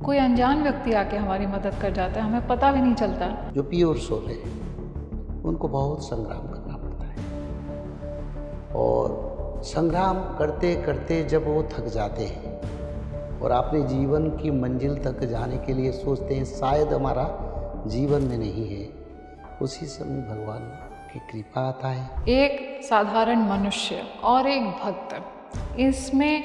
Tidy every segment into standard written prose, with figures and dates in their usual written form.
कोई अनजान व्यक्ति आके हमारी मदद कर जाता है, हमें पता भी नहीं चलता। जो प्योर सोल है उनको बहुत संग्राम करना पड़ता है, और संग्राम करते करते जब वो थक जाते हैं और अपने जीवन की मंजिल तक जाने के लिए सोचते हैं शायद हमारा जीवन में नहीं है, उसी समय भगवान की कृपा आता है। एक साधारण मनुष्य और एक भक्त, इसमें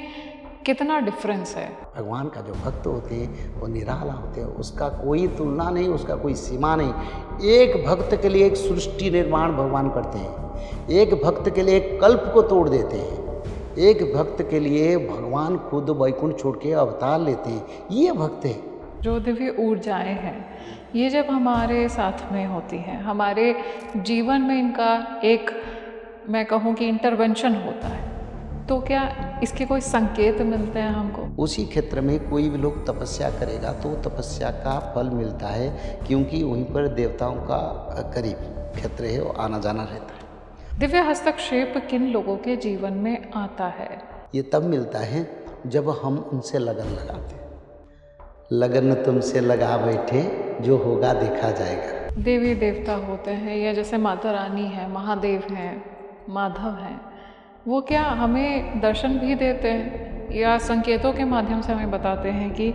कितना डिफरेंस है। भगवान का जो भक्त होते हैं वो निराला होते हैं, उसका कोई तुलना नहीं, उसका कोई सीमा नहीं। एक भक्त के लिए एक सृष्टि निर्माण भगवान करते हैं, एक भक्त के लिए एक कल्प को तोड़ देते हैं, एक भक्त के लिए भगवान खुद वैकुंठ छोड़ के अवतार लेते हैं। ये भक्त है। जो दिव्य ऊर्जाएं हैं, ये जब हमारे साथ में होती हैं, हमारे जीवन में इनका एक, मैं कहूँ कि इंटरवेंशन होता है, तो क्या इसके कोई संकेत मिलते हैं हमको? उसी क्षेत्र में कोई भी लोग तपस्या करेगा तो तपस्या का फल मिलता है, क्योंकि वहीं पर देवताओं का करीब क्षेत्र है, वो आना जाना रहता है। दिव्य हस्तक्षेप किन लोगों के जीवन में आता है? ये तब मिलता है जब हम उनसे लगन लगाते हैं। लगन तुमसे लगा बैठे, जो होगा देखा जाएगा। देवी देवता होते हैं, या जैसे माता रानी है, महादेव हैं, माधव हैं, वो क्या हमें दर्शन भी देते हैं या संकेतों के माध्यम से हमें बताते हैं कि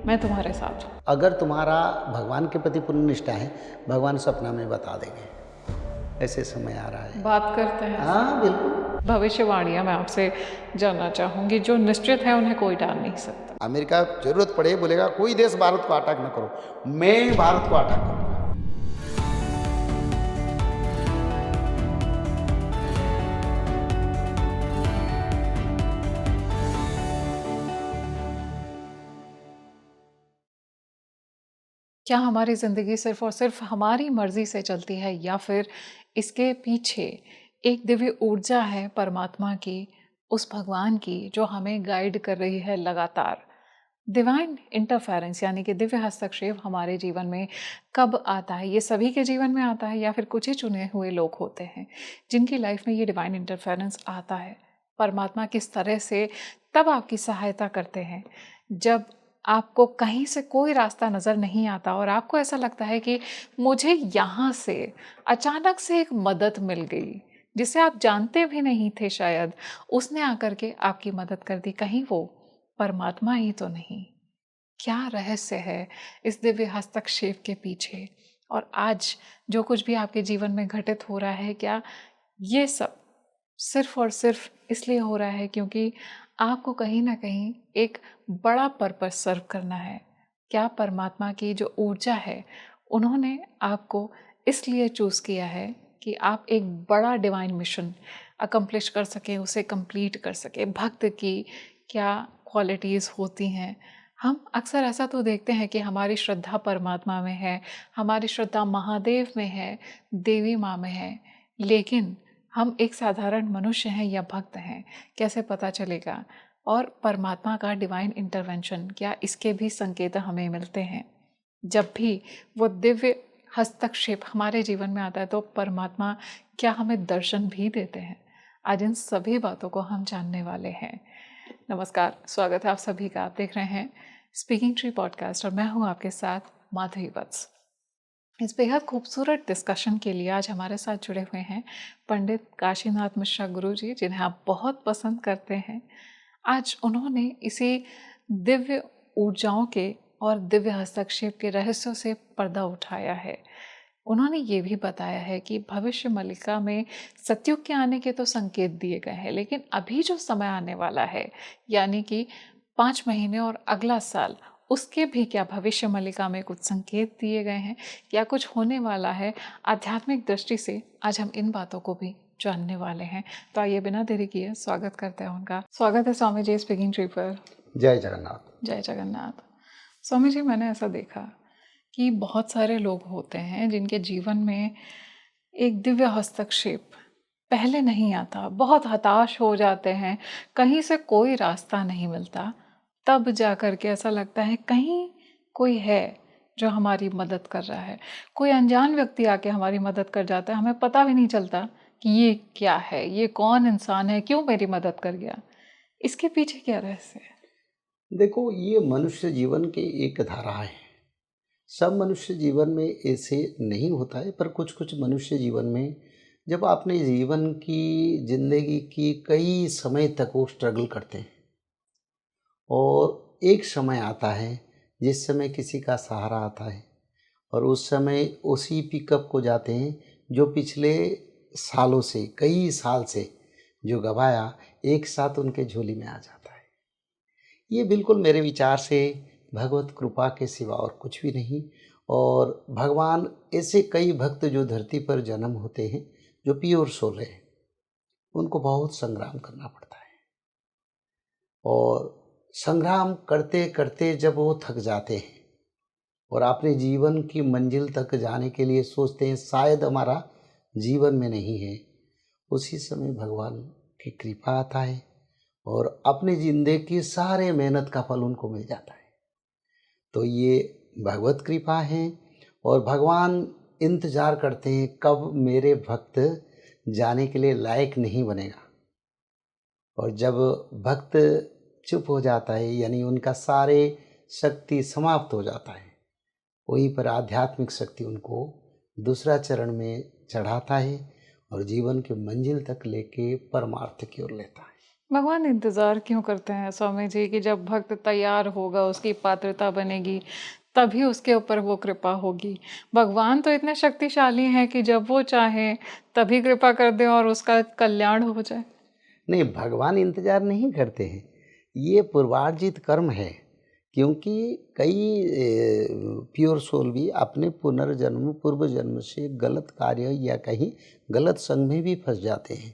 मैं तुम्हारे साथ हूँ? अगर तुम्हारा भगवान के प्रति पूर्ण निष्ठा है, भगवान सपना में बता देंगे। ऐसे समय आ रहा है। बात करते हैं। हाँ बिल्कुल। भविष्यवाणियाँ मैं आपसे जानना चाहूँगी, जो निश्चित है उन्हें कोई टाल नहीं सकता। अमेरिका जरूरत पड़े बोलेगा कोई देश भारत को अटैक न करो, मैं भारत को अटैक करूँगा। क्या हमारी ज़िंदगी सिर्फ और सिर्फ हमारी मर्जी से चलती है, या फिर इसके पीछे एक दिव्य ऊर्जा है परमात्मा की, उस भगवान की, जो हमें गाइड कर रही है लगातार? डिवाइन इंटरफेरेंस यानी कि दिव्य हस्तक्षेप हमारे जीवन में कब आता है? ये सभी के जीवन में आता है या फिर कुछ ही चुने हुए लोग होते हैं जिनकी लाइफ में ये डिवाइन इंटरफेरेंस आता है? परमात्मा किस तरह से तब आपकी सहायता करते हैं जब आपको कहीं से कोई रास्ता नज़र नहीं आता और आपको ऐसा लगता है कि मुझे यहाँ से अचानक से एक मदद मिल गई जिसे आप जानते भी नहीं थे, शायद उसने आकर के आपकी मदद कर दी। कहीं वो परमात्मा ही तो नहीं? क्या रहस्य है इस दिव्य हस्तक्षेप के पीछे? और आज जो कुछ भी आपके जीवन में घटित हो रहा है, क्या ये सब सिर्फ और सिर्फ इसलिए हो रहा है क्योंकि आपको कहीं ना कहीं एक बड़ा पर्पस सर्व करना है? क्या परमात्मा की जो ऊर्जा है, उन्होंने आपको इसलिए चूज़ किया है कि आप एक बड़ा डिवाइन मिशन अकम्प्लिश कर सकें, उसे कंप्लीट कर सकें? भक्त की क्या क्वालिटीज़ होती हैं? हम अक्सर ऐसा तो देखते हैं कि हमारी श्रद्धा परमात्मा में है, हमारी श्रद्धा महादेव में है, देवी माँ में है, लेकिन हम एक साधारण मनुष्य हैं या भक्त हैं, कैसे पता चलेगा? और परमात्मा का डिवाइन इंटरवेंशन, क्या इसके भी संकेत हमें मिलते हैं? जब भी वो दिव्य हस्तक्षेप हमारे जीवन में आता है तो परमात्मा क्या हमें दर्शन भी देते हैं? आज इन सभी बातों को हम जानने वाले हैं। नमस्कार, स्वागत है आप सभी का। आप देख रहे हैं स्पीकिंग ट्री पॉडकास्ट और मैं हूँ आपके साथ माधवी वत्स। इस बेहद खूबसूरत डिस्कशन के लिए आज हमारे साथ जुड़े हुए हैं पंडित काशीनाथ मिश्रा गुरु जी, जिन्हें आप बहुत पसंद करते हैं। आज उन्होंने इसी दिव्य ऊर्जाओं के और दिव्य हस्तक्षेप के रहस्यों से पर्दा उठाया है। उन्होंने ये भी बताया है कि भविष्य मलिका में सतयुग के आने के तो संकेत दिए गए हैं, लेकिन अभी जो समय आने वाला है, यानी कि 5 महीने और अगला साल, उसके भी क्या भविष्य मलिका में कुछ संकेत दिए गए हैं, क्या कुछ होने वाला है आध्यात्मिक दृष्टि से? आज हम इन बातों को भी जानने वाले हैं। तो आइए बिना देरी किए स्वागत करते हैं उनका। स्वागत है स्वामी जी स्पीकिंग ट्री पर। जय जगन्नाथ। जय जगन्नाथ। स्वामी जी, मैंने ऐसा देखा कि बहुत सारे लोग होते हैं जिनके जीवन में एक दिव्य हस्तक्षेप पहले नहीं आता, बहुत हताश हो जाते हैं, कहीं से कोई रास्ता नहीं मिलता, तब जा कर के ऐसा लगता है कहीं कोई है जो हमारी मदद कर रहा है। कोई अनजान व्यक्ति आके हमारी मदद कर जाता है, हमें पता भी नहीं चलता कि ये क्या है, ये कौन इंसान है, क्यों मेरी मदद कर गया। इसके पीछे क्या रहस्य है? देखो, ये मनुष्य जीवन की एक धारा है। सब मनुष्य जीवन में ऐसे नहीं होता है, पर कुछ कुछ मनुष्य जीवन में जब अपने जीवन की ज़िंदगी की कई समय तक वो स्ट्रगल करते हैं और एक समय आता है जिस समय किसी का सहारा आता है और उस समय उसी पिकअप को जाते हैं जो पिछले सालों से, कई साल से जो गवाया, एक साथ उनके झोली में आ जाता है। ये बिल्कुल मेरे विचार से भगवत कृपा के सिवा और कुछ भी नहीं। और भगवान ऐसे कई भक्त जो धरती पर जन्म होते हैं, जो प्योर सोल है, उनको बहुत संग्राम करना पड़ता है। और संग्राम करते करते जब वो थक जाते हैं और अपने जीवन की मंजिल तक जाने के लिए सोचते हैं शायद हमारा जीवन में नहीं है, उसी समय भगवान की कृपा आता है और अपनी जिंदगी की सारे मेहनत का फल उनको मिल जाता है। तो ये भगवत कृपा है और भगवान इंतज़ार करते हैं कब मेरे भक्त जाने के लिए लायक नहीं बनेगा। और जब भक्त चुप हो जाता है, यानी उनका सारे शक्ति समाप्त हो जाता है, वहीं पर आध्यात्मिक शक्ति उनको दूसरा चरण में चढ़ाता है और जीवन की मंजिल तक लेके परमार्थ की ओर लेता है। भगवान इंतज़ार क्यों करते हैं स्वामी जी कि जब भक्त तैयार होगा, उसकी पात्रता बनेगी, तभी उसके ऊपर वो कृपा होगी। भगवान तो इतने शक्तिशाली हैं कि जब वो चाहें तभी कृपा कर दें और उसका कल्याण हो जाए। नहीं, भगवान इंतजार नहीं करते हैं, ये पूर्वार्जित कर्म है। क्योंकि कई प्योर सोल भी अपने पुनर्जन्म, पूर्व जन्म से गलत कार्य या कहीं गलत संग में भी फंस जाते हैं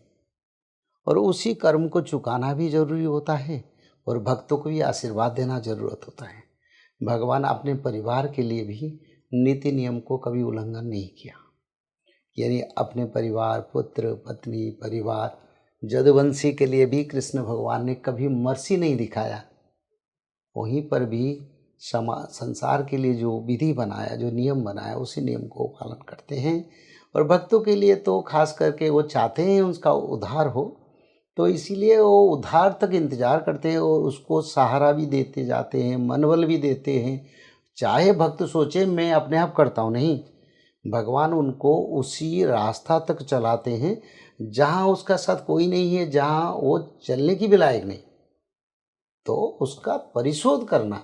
और उसी कर्म को चुकाना भी जरूरी होता है और भक्तों को भी आशीर्वाद देना जरूरत होता है। भगवान अपने परिवार के लिए भी नीति नियम को कभी उल्लंघन नहीं किया, यानी अपने परिवार, पुत्र पत्नी, परिवार, जदुवंशी के लिए भी कृष्ण भगवान ने कभी मर्सी नहीं दिखाया। वहीं पर भी संसार के लिए जो विधि बनाया, जो नियम बनाया, उसी नियम को पालन करते हैं। और भक्तों के लिए तो खास करके वो चाहते हैं उसका उद्धार हो, तो इसीलिए वो उद्धार तक इंतजार करते हैं और उसको सहारा भी देते जाते हैं, मनबल भी देते हैं। चाहे भक्त सोचे मैं अपने आप करता हूँ, नहीं, भगवान उनको उसी रास्ता तक चलाते हैं जहाँ उसका साथ कोई नहीं है, जहाँ वो चलने की भी लायक नहीं, तो उसका परिशोध करना,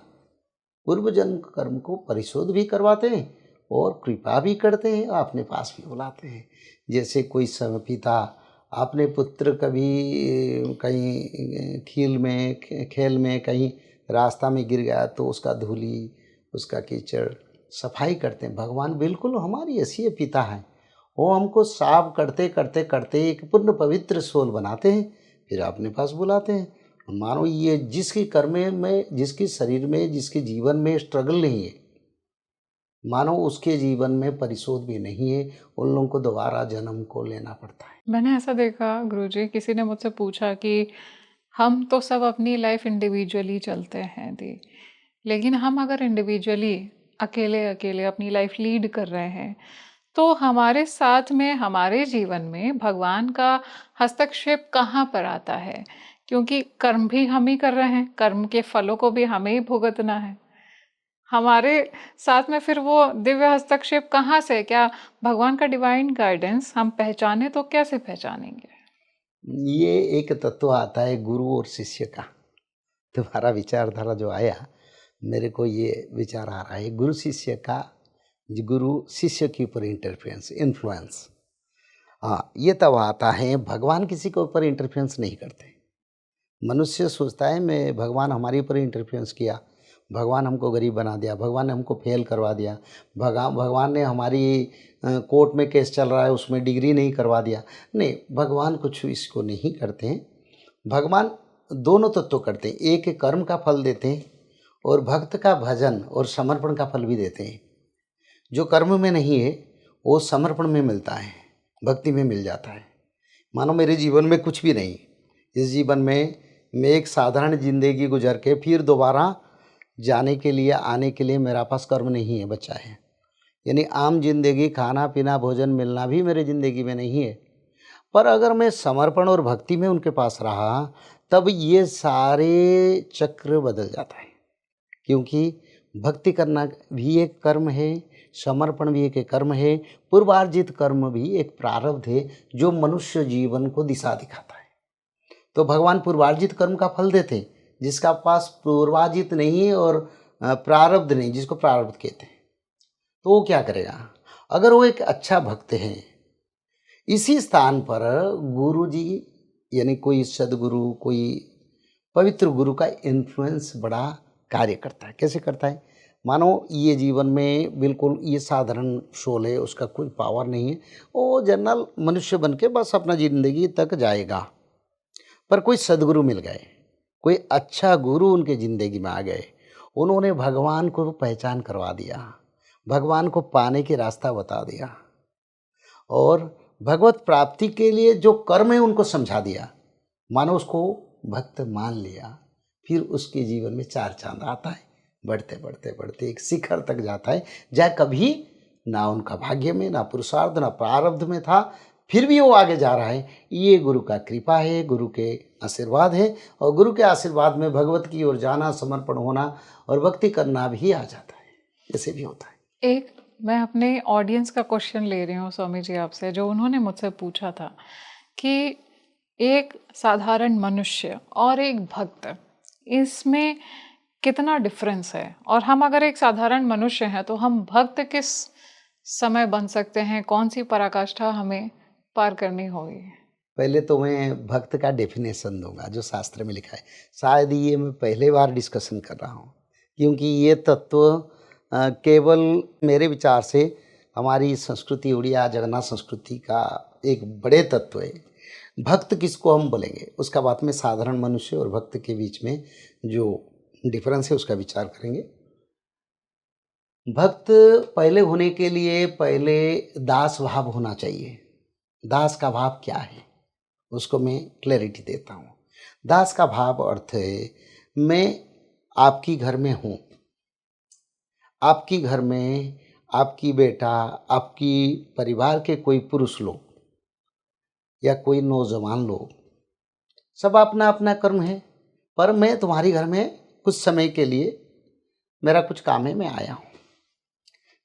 पूर्व जन्म कर्म को परिशोध भी करवाते हैं और कृपा भी करते हैं और अपने पास भी बुलाते हैं। जैसे कोई समय पिता अपने पुत्र कभी कहीं खेल में कहीं रास्ता में गिर गया तो उसका धूली, उसका कीचड़ सफाई करते हैं। भगवान बिल्कुल हमारी ऐसी पिता है, वो हमको साफ करते करते करते एक पूर्ण पवित्र सोल बनाते हैं, फिर अपने पास बुलाते हैं। मानो ये जिसकी कर्म में, जिसके शरीर में, जिसके जीवन में स्ट्रगल नहीं है, मानो उसके जीवन में परिशोध भी नहीं है, उन लोगों को दोबारा जन्म को लेना पड़ता है। मैंने ऐसा देखा गुरुजी, किसी ने मुझसे पूछा कि हम तो सब अपनी लाइफ इंडिविजुअली चलते हैं दी, लेकिन हम अगर इंडिविजुअली अकेले अकेले अपनी लाइफ लीड कर रहे हैं तो हमारे साथ में, हमारे जीवन में भगवान का हस्तक्षेप कहाँ पर आता है? क्योंकि कर्म भी हम ही कर रहे हैं, कर्म के फलों को भी हमें ही भुगतना है। हमारे साथ में फिर वो दिव्य हस्तक्षेप कहाँ से? क्या भगवान का डिवाइन गाइडेंस हम पहचाने तो कैसे पहचानेंगे? ये एक तत्व आता है गुरु और शिष्य का। तुम्हारा विचारधारा जो आया, मेरे को ये विचार आ रहा है गुरु शिष्य का, गुरु शिष्य के ऊपर इंटरफेरेंस, इन्फ्लुएंस। हाँ, ये तब आता है, भगवान किसी के ऊपर इंटरफेरेंस नहीं करते। मनुष्य सोचता है मैं, भगवान हमारे ऊपर इंटरफेरेंस किया, भगवान हमको गरीब बना दिया, भगवान ने हमको फेल करवा दिया, भगवान ने हमारी कोर्ट में केस चल रहा है उसमें डिग्री नहीं करवा दिया। नहीं, भगवान कुछ इसको नहीं करते हैं। भगवान दोनों तत्व करते हैं, एक कर्म का फल देते हैं और भक्त का भजन और समर्पण का फल भी देते हैं। जो कर्म में नहीं है वो समर्पण में मिलता है, भक्ति में मिल जाता है। मानो मेरे जीवन में कुछ भी नहीं, इस जीवन में मैं एक साधारण ज़िंदगी गुजर के फिर दोबारा जाने के लिए, आने के लिए मेरा पास कर्म नहीं है, बचा है। यानी आम जिंदगी, खाना पीना भोजन मिलना भी मेरे ज़िंदगी में नहीं है। पर अगर मैं समर्पण और भक्ति में उनके पास रहा तब ये सारे चक्र बदल जाता है। क्योंकि भक्ति करना भी एक कर्म है, समर्पण भी एक कर्म है, पूर्वार्जित कर्म भी एक प्रारब्ध है जो मनुष्य जीवन को दिशा दिखाता है। तो भगवान पूर्वार्जित कर्म का फल देते, जिसका पास पूर्वार्जित नहीं है और प्रारब्ध नहीं, जिसको प्रारब्ध कहते हैं, तो वो क्या करेगा? अगर वो एक अच्छा भक्त है, इसी स्थान पर गुरु जी यानी कोई सदगुरु, कोई पवित्र गुरु का इन्फ्लुएंस बड़ा कार्य करता है। कैसे करता है? मानो ये जीवन में बिल्कुल ये साधारण सोल है, उसका कोई पावर नहीं है, वो जनरल मनुष्य बन के बस अपना ज़िंदगी तक जाएगा। पर कोई सदगुरु मिल गए, कोई अच्छा गुरु उनके ज़िंदगी में आ गए, उन्होंने भगवान को पहचान करवा दिया, भगवान को पाने के रास्ता बता दिया और भगवत प्राप्ति के लिए जो कर्म है उनको समझा दिया, मानो उसको भक्त मान लिया। फिर उसके जीवन में चार चांद आता है, बढ़ते बढ़ते बढ़ते एक शिखर तक जाता है, जहाँ कभी ना उनका भाग्य में, ना पुरुषार्थ, ना प्रारब्ध में था, फिर भी वो आगे जा रहा है। ये गुरु का कृपा है, गुरु के आशीर्वाद है, और गुरु के आशीर्वाद में भगवत की ओर जाना, समर्पण होना और भक्ति करना भी आ जाता है। ऐसे भी होता है। एक मैं अपने ऑडियंस का क्वेश्चन ले रही हूँ स्वामी जी आपसे, जो उन्होंने मुझसे पूछा था कि एक साधारण मनुष्य और एक भक्त, इसमें कितना डिफरेंस है, और हम अगर एक साधारण मनुष्य हैं तो हम भक्त किस समय बन सकते हैं, कौन सी पराकाष्ठा हमें पार करनी होगी? पहले तो मैं भक्त का डेफिनेशन दूंगा जो शास्त्र में लिखा है। शायद ये मैं पहले बार डिस्कशन कर रहा हूँ, क्योंकि ये तत्व केवल मेरे विचार से हमारी संस्कृति, उड़िया जगन्नाथ संस्कृति का एक बड़े तत्व है। भक्त किसको हम बोलेंगे, उसका बात में साधारण मनुष्य और भक्त के बीच में जो डिफरेंस है उसका विचार करेंगे। भक्त पहले होने के लिए पहले दास भाव होना चाहिए। दास का भाव क्या है उसको मैं क्लैरिटी देता हूँ। दास का भाव अर्थ है, मैं आपकी घर में हूँ, आपकी घर में आपकी बेटा, आपकी परिवार के कोई पुरुष लोग या कोई नौजवान लोग, सब अपना अपना कर्म है, पर मैं तुम्हारी घर में कुछ समय के लिए, मेरा कुछ काम है, मैं आया हूँ।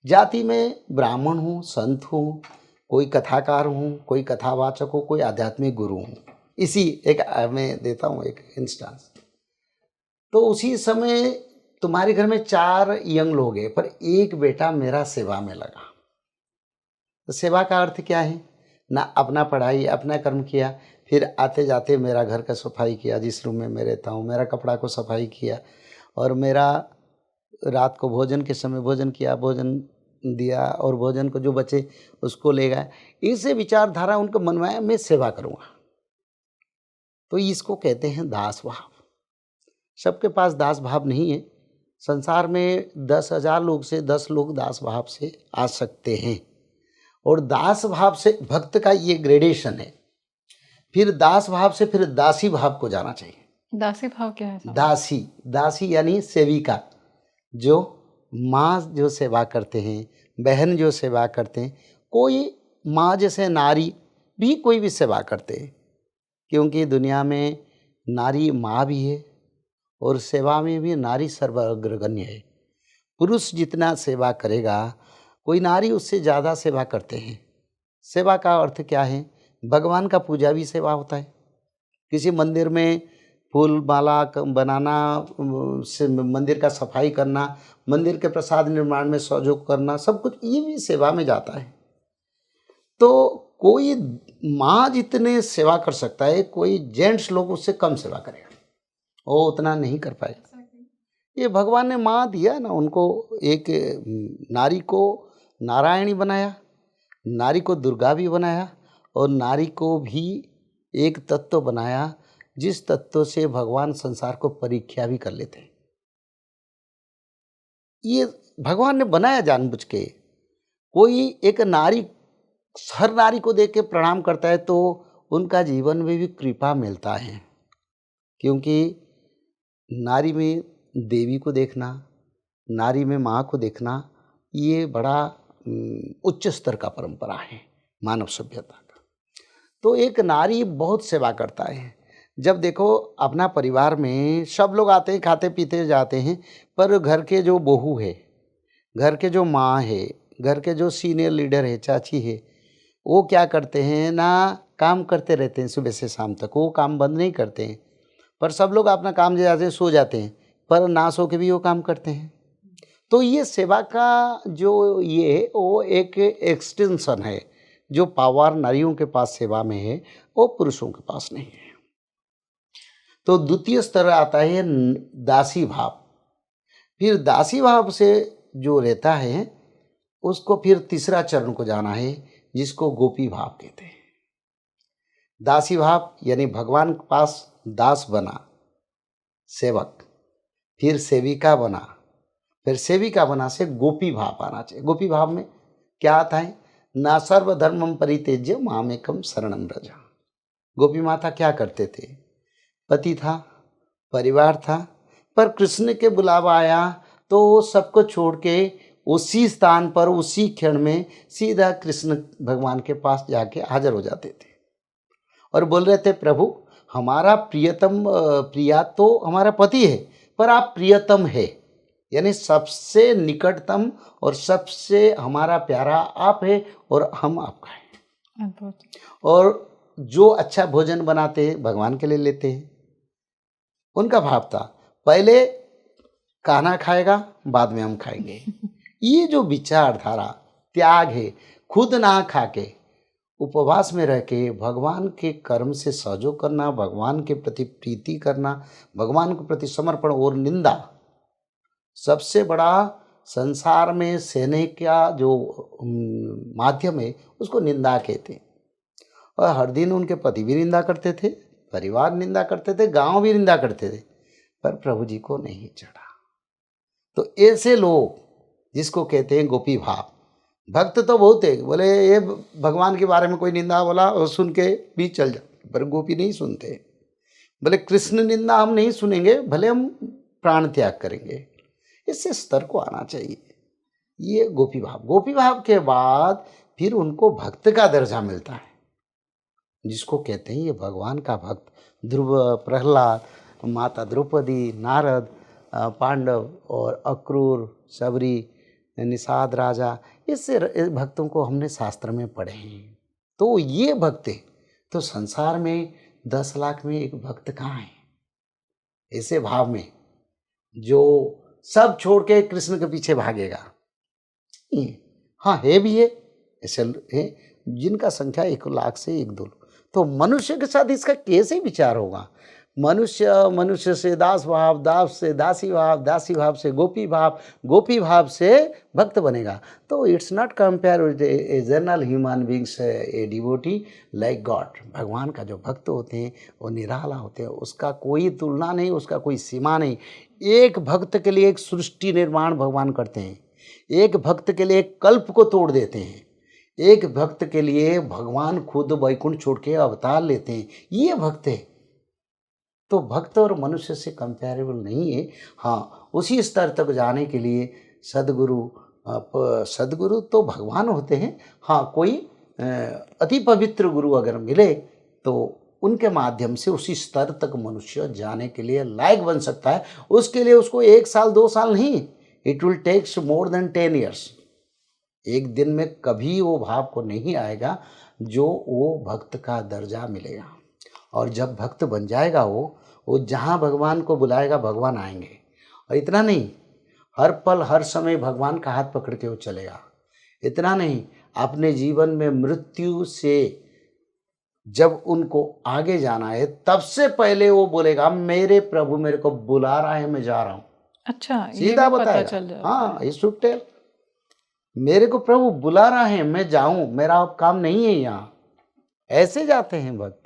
जाति में ब्राह्मण हूँ, संत हूँ, कोई कथाकार हूँ, कोई कथावाचक हो, कोई आध्यात्मिक गुरु हूँ। इसी एक मैं देता हूँ एक इंस्टेंस। तो उसी समय तुम्हारे घर में 4 यंग लोग हैं, पर एक बेटा मेरा सेवा में लगा। तो सेवा का अर्थ क्या है? ना अपना पढ़ाई, अपना कर्म किया, फिर आते जाते मेरा घर का सफाई किया, जिस रूम में मैं रहता हूँ, मेरा कपड़ा को सफाई किया, और मेरा रात को भोजन के समय भोजन किया, भोजन दिया, और भोजन को जो बचे उसको ले गए। इससे विचारधारा उनको मनवाया, मैं सेवा करूँगा। तो इसको कहते हैं दास भाव। सबके पास दास भाव नहीं है। संसार में 10,000 लोग से 10 लोग दास भाव से आ सकते हैं, और दास भाव से भक्त का ये ग्रेडेशन है। फिर दास भाव से फिर दासी भाव को जाना चाहिए। दासी भाव क्या है साहब? दासी यानी सेविका, जो माँ जो सेवा करते हैं, बहन जो सेवा करते हैं, कोई माँ जैसे नारी भी कोई भी सेवा करते हैं, क्योंकि दुनिया में नारी माँ भी है और सेवा में भी नारी सर्वाग्रगण्य है। पुरुष जितना सेवा करेगा, कोई नारी उससे ज़्यादा सेवा करते हैं। सेवा का अर्थ क्या है? भगवान का पूजा भी सेवा होता है। किसी मंदिर में फूल माला बनाना, से मंदिर का सफाई करना, मंदिर के प्रसाद निर्माण में सहयोग करना, सब कुछ ये भी सेवा में जाता है। तो कोई माँ जितने सेवा कर सकता है, कोई जेंट्स लोग उससे कम सेवा करेगा, वो उतना नहीं कर पाएगा। ये भगवान ने माँ दिया ना उनको। एक नारी को नारायणी बनाया, नारी को दुर्गा भी बनाया, और नारी को भी एक तत्व बनाया जिस तत्व से भगवान संसार को परीक्षा भी कर लेते हैं। ये भगवान ने बनाया जानबूझ के। कोई एक नारी हर नारी को देख के प्रणाम करता है तो उनका जीवन में भी कृपा मिलता है, क्योंकि नारी में देवी को देखना, नारी में माँ को देखना, ये बड़ा उच्च स्तर का परंपरा है मानव सभ्यता का। तो एक नारी बहुत सेवा करता है। जब देखो अपना परिवार में सब लोग आते हैं, खाते पीते जाते हैं, पर घर के जो बहू है, घर के जो माँ है, घर के जो सीनियर लीडर है, चाची है, वो क्या करते हैं ना, काम करते रहते हैं सुबह से शाम तक, वो काम बंद नहीं करते हैं। पर सब लोग अपना काम जाते हैं, सो जाते हैं, पर ना सो के भी वो काम करते हैं। तो ये सेवा का जो ये है, वो एक एक्सटेंशन है। जो पावर नारियों के पास सेवा में है, वो पुरुषों के पास नहीं है। तो द्वितीय स्तर आता है दासी भाव। फिर दासी भाव से जो रहता है, उसको फिर तीसरा चरण को जाना है, जिसको गोपी भाव कहते हैं। दासी भाव यानी भगवान के पास दास बना, सेवक, फिर सेविका बना, फिर सेविका बना से गोपी भाव आना चाहिए। गोपी भाव में क्या आता है, ना सर्वधर्मम परित्यज्य मामेकम शरणम व्रज। गोपी माता क्या करते थे, पति था, परिवार था, पर कृष्ण के बुलावा आया तो सबको छोड़ के उसी स्थान पर उसी क्षण में सीधा कृष्ण भगवान के पास जाके हाजिर हो जाते थे और बोल रहे थे, प्रभु हमारा प्रियतम प्रिया तो हमारा पति है, पर आप प्रियतम है, यानी सबसे निकटतम और सबसे हमारा प्यारा आप है और हम आपका है। अद्भुत। और जो अच्छा भोजन बनाते हैं भगवान के लिए लेते हैं। उनका भाव था, पहले कान्हा खाएगा, बाद में हम खाएंगे। ये जो विचारधारा, त्याग है, खुद ना खा के उपवास में रह के भगवान के कर्म से सहयोग करना, भगवान के प्रति प्रीति करना, भगवान के प्रति समर्पण और निंदा, सबसे बड़ा संसार में सहने का जो माध्यम है, उसको निंदा कहते हैं। और हर दिन उनके पति भी निंदा करते थे, परिवार निंदा करते थे, गांव भी निंदा करते थे, पर प्रभु जी को नहीं चढ़ा। तो ऐसे लोग जिसको कहते हैं गोपी भाव। भक्त तो बहुत है, बोले ये भगवान के बारे में कोई निंदा बोला और सुन के भी चल जाते, पर गोपी नहीं सुनते। बोले कृष्ण निंदा हम नहीं सुनेंगे, भले हम प्राण त्याग करेंगे। इससे स्तर को आना चाहिए, ये गोपी भाव। गोपी भाव के बाद फिर उनको भक्त का दर्जा मिलता है, जिसको कहते हैं ये भगवान का भक्त। ध्रुव, प्रहलाद, माता द्रौपदी, नारद, पांडव और अक्रूर, सबरी, निषाद राजा, इससे भक्तों को हमने शास्त्र में पढ़े हैं। तो ये भक्त है। तो संसार में 10 लाख में एक भक्त कहाँ है ऐसे भाव में, जो सब छोड़ के कृष्ण के पीछे भागेगा? हाँ, है भी है, ऐसे है जिनका संख्या 1 लाख से 1-2। तो मनुष्य के साथ इसका कैसे विचार होगा? मनुष्य से दास भाव, दास से दासी भाव, दासी भाव से गोपी भाव, गोपी भाव से भक्त बनेगा। तो it's not compare with a general human beings, a devotee like God. भगवान का जो भक्त होते हैं वो निराला होते हैं, उसका कोई तुलना नहीं, उसका कोई सीमा नहीं। एक भक्त के लिए एक सृष्टि निर्माण भगवान करते हैं, एक भक्त के लिए एक कल्प को तोड़ देते हैं, एक भक्त के लिए भगवान खुद वैकुंठ छोड़ के अवतार लेते हैं। ये भक्त है। तो भक्त और मनुष्य से कंपेरेबल नहीं है। हाँ, उसी स्तर तक जाने के लिए सदगुरु तो भगवान होते हैं। हाँ, कोई अति पवित्र गुरु अगर मिले तो उनके माध्यम से उसी स्तर तक मनुष्य जाने के लिए लायक बन सकता है। उसके लिए उसको 1 साल 2 साल नहीं, it will takes more than 10 years. एक दिन में कभी वो भाव को नहीं आएगा जो वो भक्त का दर्जा मिलेगा। और जब भक्त बन जाएगा वो जहाँ भगवान को बुलाएगा भगवान आएंगे। और इतना नहीं, हर पल हर समय भगवान का हाथ पकड़ के वो चलेगा। इतना नहीं, अपने जीवन में मृत्यु से जब उनको आगे जाना है, तब से पहले वो बोलेगा, मेरे प्रभु मेरे को बुला रहा है, मैं जा रहा हूँ। अच्छा, सीधा बताएगा। हाँ, ये सुट्टे, मेरे को प्रभु बुला रहा है, मैं जाऊं, मेरा अब काम नहीं है यहाँ। ऐसे जाते हैं भक्त।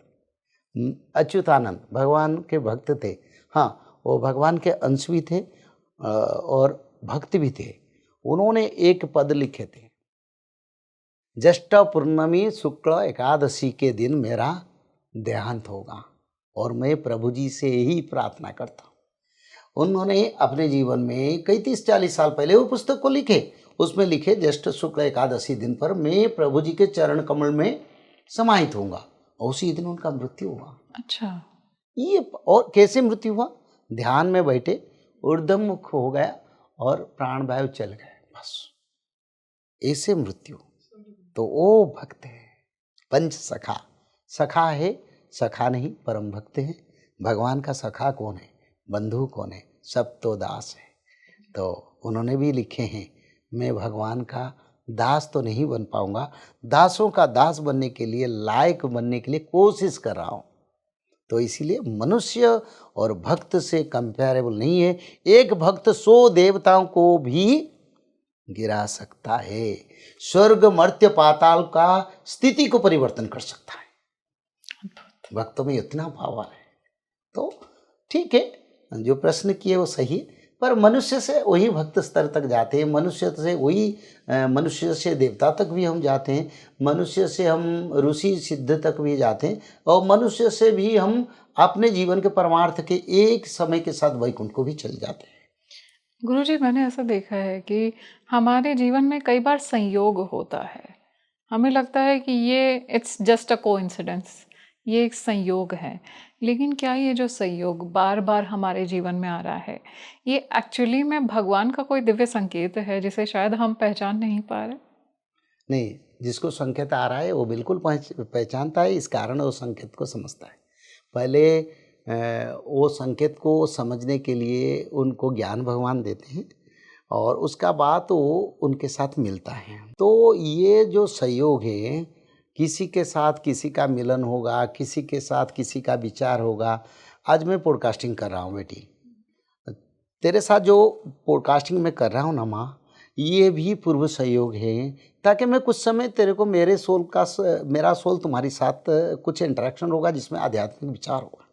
अच्युतानंद भगवान के भक्त थे। हाँ, वो भगवान के अंश भी थे और भक्त भी थे। उन्होंने एक पद लिखे थे, ज्येष्ठ पूर्णमी शुक्ल एकादशी के दिन मेरा देहांत होगा और मैं प्रभु जी से यही प्रार्थना करता हूँ। उन्होंने अपने जीवन में कई 30-40 साल पहले वो पुस्तक को लिखे। उसमें लिखे, ज्येष्ठ शुक्ल एकादशी दिन पर मैं प्रभु जी के चरण कमल में समाहित होऊंगा, और उसी दिन उनका मृत्यु हुआ। अच्छा। ये और कैसे मृत्यु हुआ? ध्यान में बैठे, ऊर्ध्वमुख हो गया और प्राण वायु चल गए, बस ऐसे मृत्यु। तो वो भक्त है, पंच सखा। सखा है, सखा नहीं परम भक्त है। भगवान का सखा कौन है? बंधु कौन है? सब तो दास है। तो उन्होंने भी लिखे हैं, मैं भगवान का दास तो नहीं बन पाऊंगा, दासों का दास बनने के लिए, लायक बनने के लिए कोशिश कर रहा हूं। तो इसीलिए मनुष्य और भक्त से कंपेरेबल नहीं है। एक भक्त 100 देवताओं को भी गिरा सकता है, स्वर्ग मर्त्य पाताल का स्थिति को परिवर्तन कर सकता है। भक्तों में इतना पावर है। तो ठीक है, जो प्रश्न किए वो सही है, पर मनुष्य से वही भक्त स्तर तक जाते हैं, मनुष्य से वही मनुष्य से देवता तक भी हम जाते हैं, मनुष्य से हम ऋषि सिद्ध तक भी जाते हैं, और मनुष्य से भी हम अपने जीवन के परमार्थ के एक समय के साथ वैकुंठ को भी चल जाते हैं। गुरुजी, मैंने ऐसा देखा है कि हमारे जीवन में कई बार संयोग होता है, हमें लगता है कि ये इट्स जस्ट अ कोइंसिडेंस, ये एक संयोग है। लेकिन क्या ये जो संयोग बार बार हमारे जीवन में आ रहा है, ये एक्चुअली में भगवान का कोई दिव्य संकेत है जिसे शायद हम पहचान नहीं पा रहे? नहीं, जिसको संकेत आ रहा है वो बिल्कुल पहचानता है, इस कारण वो संकेत को समझता है। पहले वो संकेत को समझने के लिए उनको ज्ञान भगवान देते हैं, और उसका बाद वो उनके साथ मिलता है। तो ये जो संयोग है, किसी के साथ किसी का मिलन होगा, किसी के साथ किसी का विचार होगा। आज मैं पॉडकास्टिंग कर रहा हूँ बेटी, तेरे साथ जो पॉडकास्टिंग मैं कर रहा हूँ ना माँ, ये भी पूर्व संयोग है, ताकि मैं कुछ समय तेरे को मेरा सोल तुम्हारे साथ कुछ इंटरेक्शन होगा, जिसमें आध्यात्मिक विचार होगा,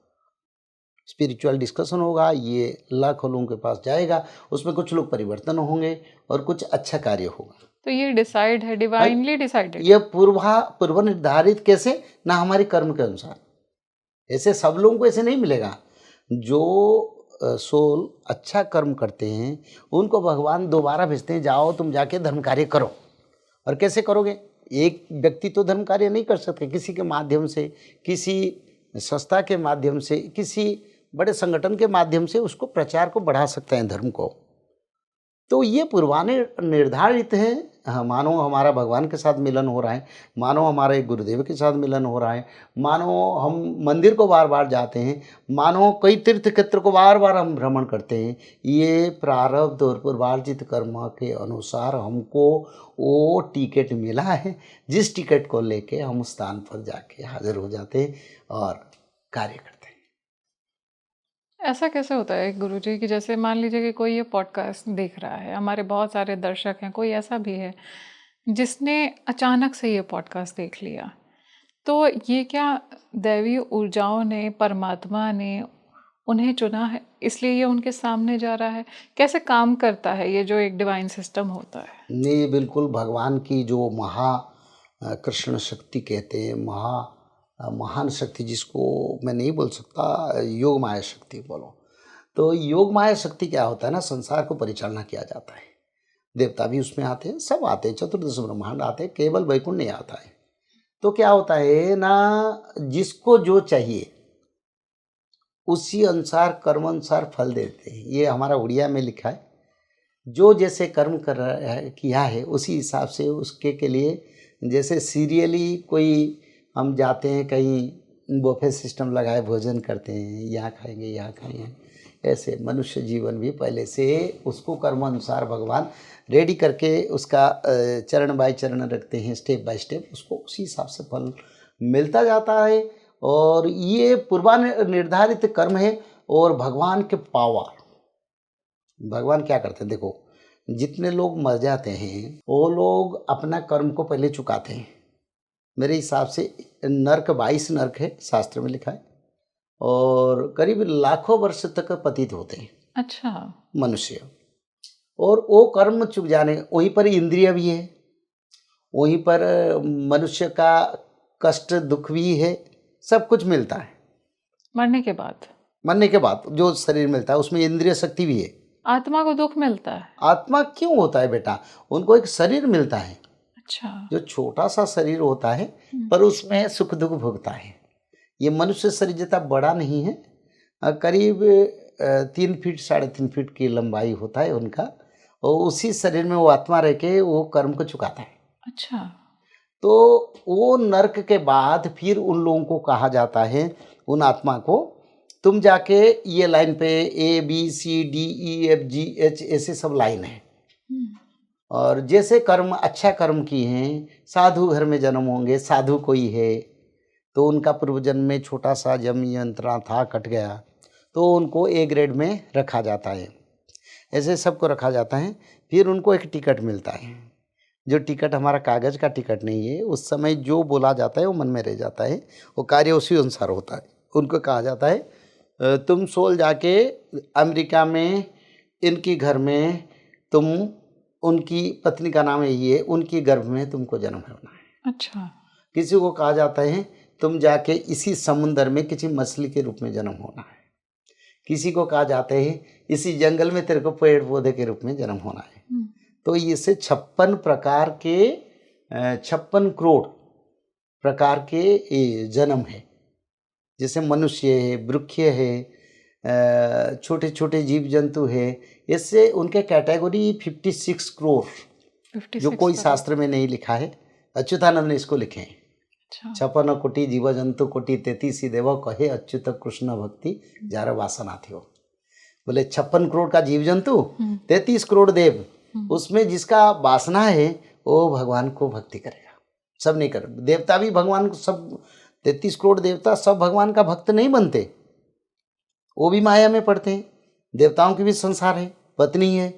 स्पिरिचुअल डिस्कशन होगा, ये लाखों लोगों के पास जाएगा, उसमें कुछ लोग परिवर्तन होंगे और कुछ अच्छा कार्य होगा। तो ये डिसाइड है, डिवाइनली डिसाइडेड। ये पूर्व निर्धारित कैसे? ना हमारे कर्म के अनुसार। ऐसे सब लोगों को ऐसे नहीं मिलेगा। जो सोल अच्छा कर्म करते हैं उनको भगवान दोबारा भेजते हैं, जाओ तुम जाके धर्म कार्य करो। और कैसे करोगे? एक व्यक्ति तो धर्म कार्य नहीं कर सकते, किसी के माध्यम से, किसी संस्था के माध्यम से, किसी बड़े संगठन के माध्यम से उसको प्रचार को बढ़ा सकते हैं, धर्म को। तो ये पूर्वाने निर्धारित है। मानो हमारा भगवान के साथ मिलन हो रहा है, मानो हमारे गुरुदेव के साथ मिलन हो रहा है, मानो हम मंदिर को बार बार जाते हैं, मानो कई तीर्थ क्षेत्र को बार बार हम भ्रमण करते हैं, ये प्रारब्ध और पूर्वार्जित कर्म के अनुसार हमको वो टिकट मिला है, जिस टिकट को लेके हम उस स्थान पर जाके हाजिर हो जाते हैं और कार्य करते हैं। ऐसा कैसे होता है गुरुजी कि जैसे मान लीजिए कि कोई ये पॉडकास्ट देख रहा है, हमारे बहुत सारे दर्शक हैं, कोई ऐसा भी है जिसने अचानक से ये पॉडकास्ट देख लिया, तो ये क्या दैवीय ऊर्जाओं ने, परमात्मा ने उन्हें चुना है इसलिए ये उनके सामने जा रहा है? कैसे काम करता है ये जो एक डिवाइन सिस्टम होता है? नहीं, बिल्कुल भगवान की जो कृष्ण शक्ति कहते हैं, महान शक्ति, जिसको मैं नहीं बोल सकता, योग माया शक्ति बोलो। तो योग माया शक्ति क्या होता है ना, संसार को परिचालना किया जाता है। देवता भी उसमें आते हैं, सब आते हैं, चतुर्दश ब्रह्मांड आते हैं, केवल वैकुंठ नहीं आता है। तो क्या होता है ना, जिसको जो चाहिए उसी अनुसार कर्म अनुसार फल देते हैं। ये हमारा उड़िया में लिखा है, जो जैसे कर्म कर रहा है, किया है, उसी हिसाब से उसके के लिए, जैसे सीरियली कोई हम जाते हैं कहीं, बुफे सिस्टम लगाए भोजन करते हैं, यहाँ खाएंगे यहाँ खाएंगे, ऐसे मनुष्य जीवन भी पहले से उसको कर्म अनुसार भगवान रेडी करके उसका चरण बाय चरण रखते हैं, स्टेप बाय स्टेप, उसको उसी हिसाब से फल मिलता जाता है। और ये पूर्वानिर्धारित कर्म है। और भगवान के पावर, भगवान क्या करते हैं, देखो जितने लोग मर जाते हैं वो लोग अपना कर्म को पहले चुकाते हैं। मेरे हिसाब से नरक 22 नरक है, शास्त्र में लिखा है, और करीब लाखों वर्ष तक पतित होते हैं। अच्छा। मनुष्य, और वो कर्म चुक जाने, वहीं पर इंद्रिय भी है, वहीं पर मनुष्य का कष्ट दुख भी है, सब कुछ मिलता है। मरने के बाद जो शरीर मिलता है उसमें इंद्रिय शक्ति भी है। आत्मा को दुख मिलता है? आत्मा क्यों होता है बेटा? उनको एक शरीर मिलता है। अच्छा। जो छोटा सा शरीर होता है पर उसमें सुख दुख भोगता है। ये मनुष्य शरीर जितना बड़ा नहीं है, करीब 3 फीट 3.5 फीट की लंबाई होता है उनका, और उसी शरीर में वो आत्मा रह के वो कर्म को चुकाता है। अच्छा। तो वो नरक के बाद फिर उन लोगों को कहा जाता है, उन आत्मा को, तुम जाके ये लाइन पे ABCDEFGH ऐसे सब लाइन है, और जैसे कर्म अच्छा कर्म किए हैं, साधु घर में जन्म होंगे, साधु कोई है तो उनका पूर्व जन्म में छोटा सा जम यंत्रणा था, कट गया, तो उनको A ग्रेड में रखा जाता है। ऐसे सबको रखा जाता है। फिर उनको एक टिकट मिलता है, जो टिकट हमारा कागज़ का टिकट नहीं है। उस समय जो बोला जाता है वो मन में रह जाता है, वो कार्य उसी अनुसार होता है। उनको कहा जाता है तुम सोल जाके अमेरिका में इनकी घर में, तुम उनकी पत्नी का नाम यही है, उनकी गर्भ में तुमको जन्म होना है। अच्छा। किसी को कहा जाता है तुम जाके इसी समुंदर में किसी मछली के रूप में जन्म होना है। किसी को कहा जाता है इसी जंगल में तेरे को पेड़ पौधे के रूप में जन्म होना है। तो इससे 56 प्रकार के 56 करोड़ प्रकार के जन्म है। जैसे मनुष्य है, वृक्ष है, छोटे छोटे जीव जंतु है, इससे उनके कैटेगरी 56 करोड़, जो कोई शास्त्र में नहीं लिखा है, अच्युतानंद ने इसको लिखे हैं। 56 कोटि जीव जंतु कोटि 33 देव कहे अच्युत कृष्ण भक्ति जार वासना थी। बोले 56 करोड़ का जीव जंतु, 33 करोड़ देव, उसमें जिसका वासना है वो भगवान को भक्ति करेगा। सब नहीं कर, देवता भी भगवान को, सब 33 करोड़ देवता सब भगवान का भक्त नहीं बनते, वो भी माया में पड़ते हैं। देवताओं की भी संसार है, पत्नी है,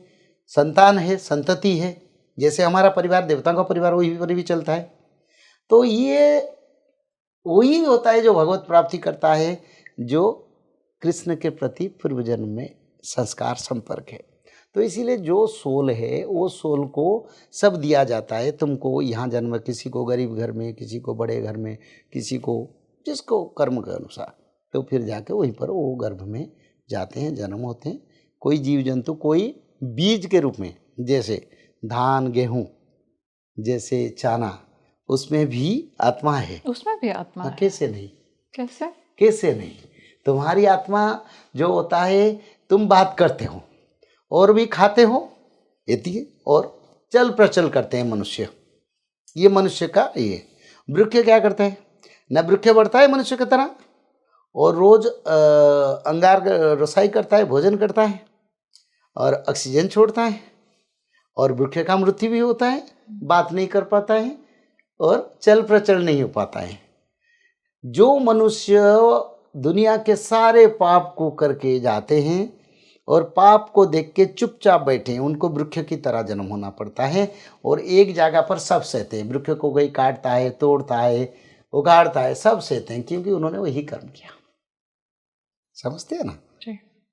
संतान है, संतति है। जैसे हमारा परिवार देवताओं का परिवार वही पर भी चलता है। तो ये वही होता है जो भगवत प्राप्ति करता है, जो कृष्ण के प्रति पूर्व जन्म में संस्कार संपर्क है। तो इसीलिए जो सोल है वो सोल को सब दिया जाता है। तुमको यहाँ जन्म, किसी को गरीब घर में, किसी को बड़े घर में, किसी को जिसको कर्म के अनुसार, तो फिर जाके वहीं पर वो गर्भ में जाते हैं, जन्म होते हैं। कोई जीव जंतु कोई बीज के रूप में, जैसे धान गेहूँ, जैसे चना, उसमें भी आत्मा है। उसमें भी आत्मा है? कैसे नहीं, कैसे नहीं। तुम्हारी आत्मा जो होता है, तुम बात करते हो और भी खाते हो, ये और चल प्रचल करते हैं मनुष्य। ये मनुष्य का ये वृक्ष क्या करता है, न वृक्ष बढ़ता है मनुष्य की तरह, और रोज अंगार रसाई करता है, भोजन करता है और ऑक्सीजन छोड़ता है, और वृक्ष का मृत्यु भी होता है, बात नहीं कर पाता है और चल प्रचल नहीं हो पाता है। जो मनुष्य दुनिया के सारे पाप को करके जाते हैं और पाप को देख के चुपचाप बैठे हैं, उनको वृक्ष की तरह जन्म होना पड़ता है, और एक जगह पर सब सहते हैं। वृक्ष को कोई काटता है, तोड़ता है, उगाड़ता है, सब सहते हैं, क्योंकि उन्होंने वही कर्म किया। समझते हैं ना?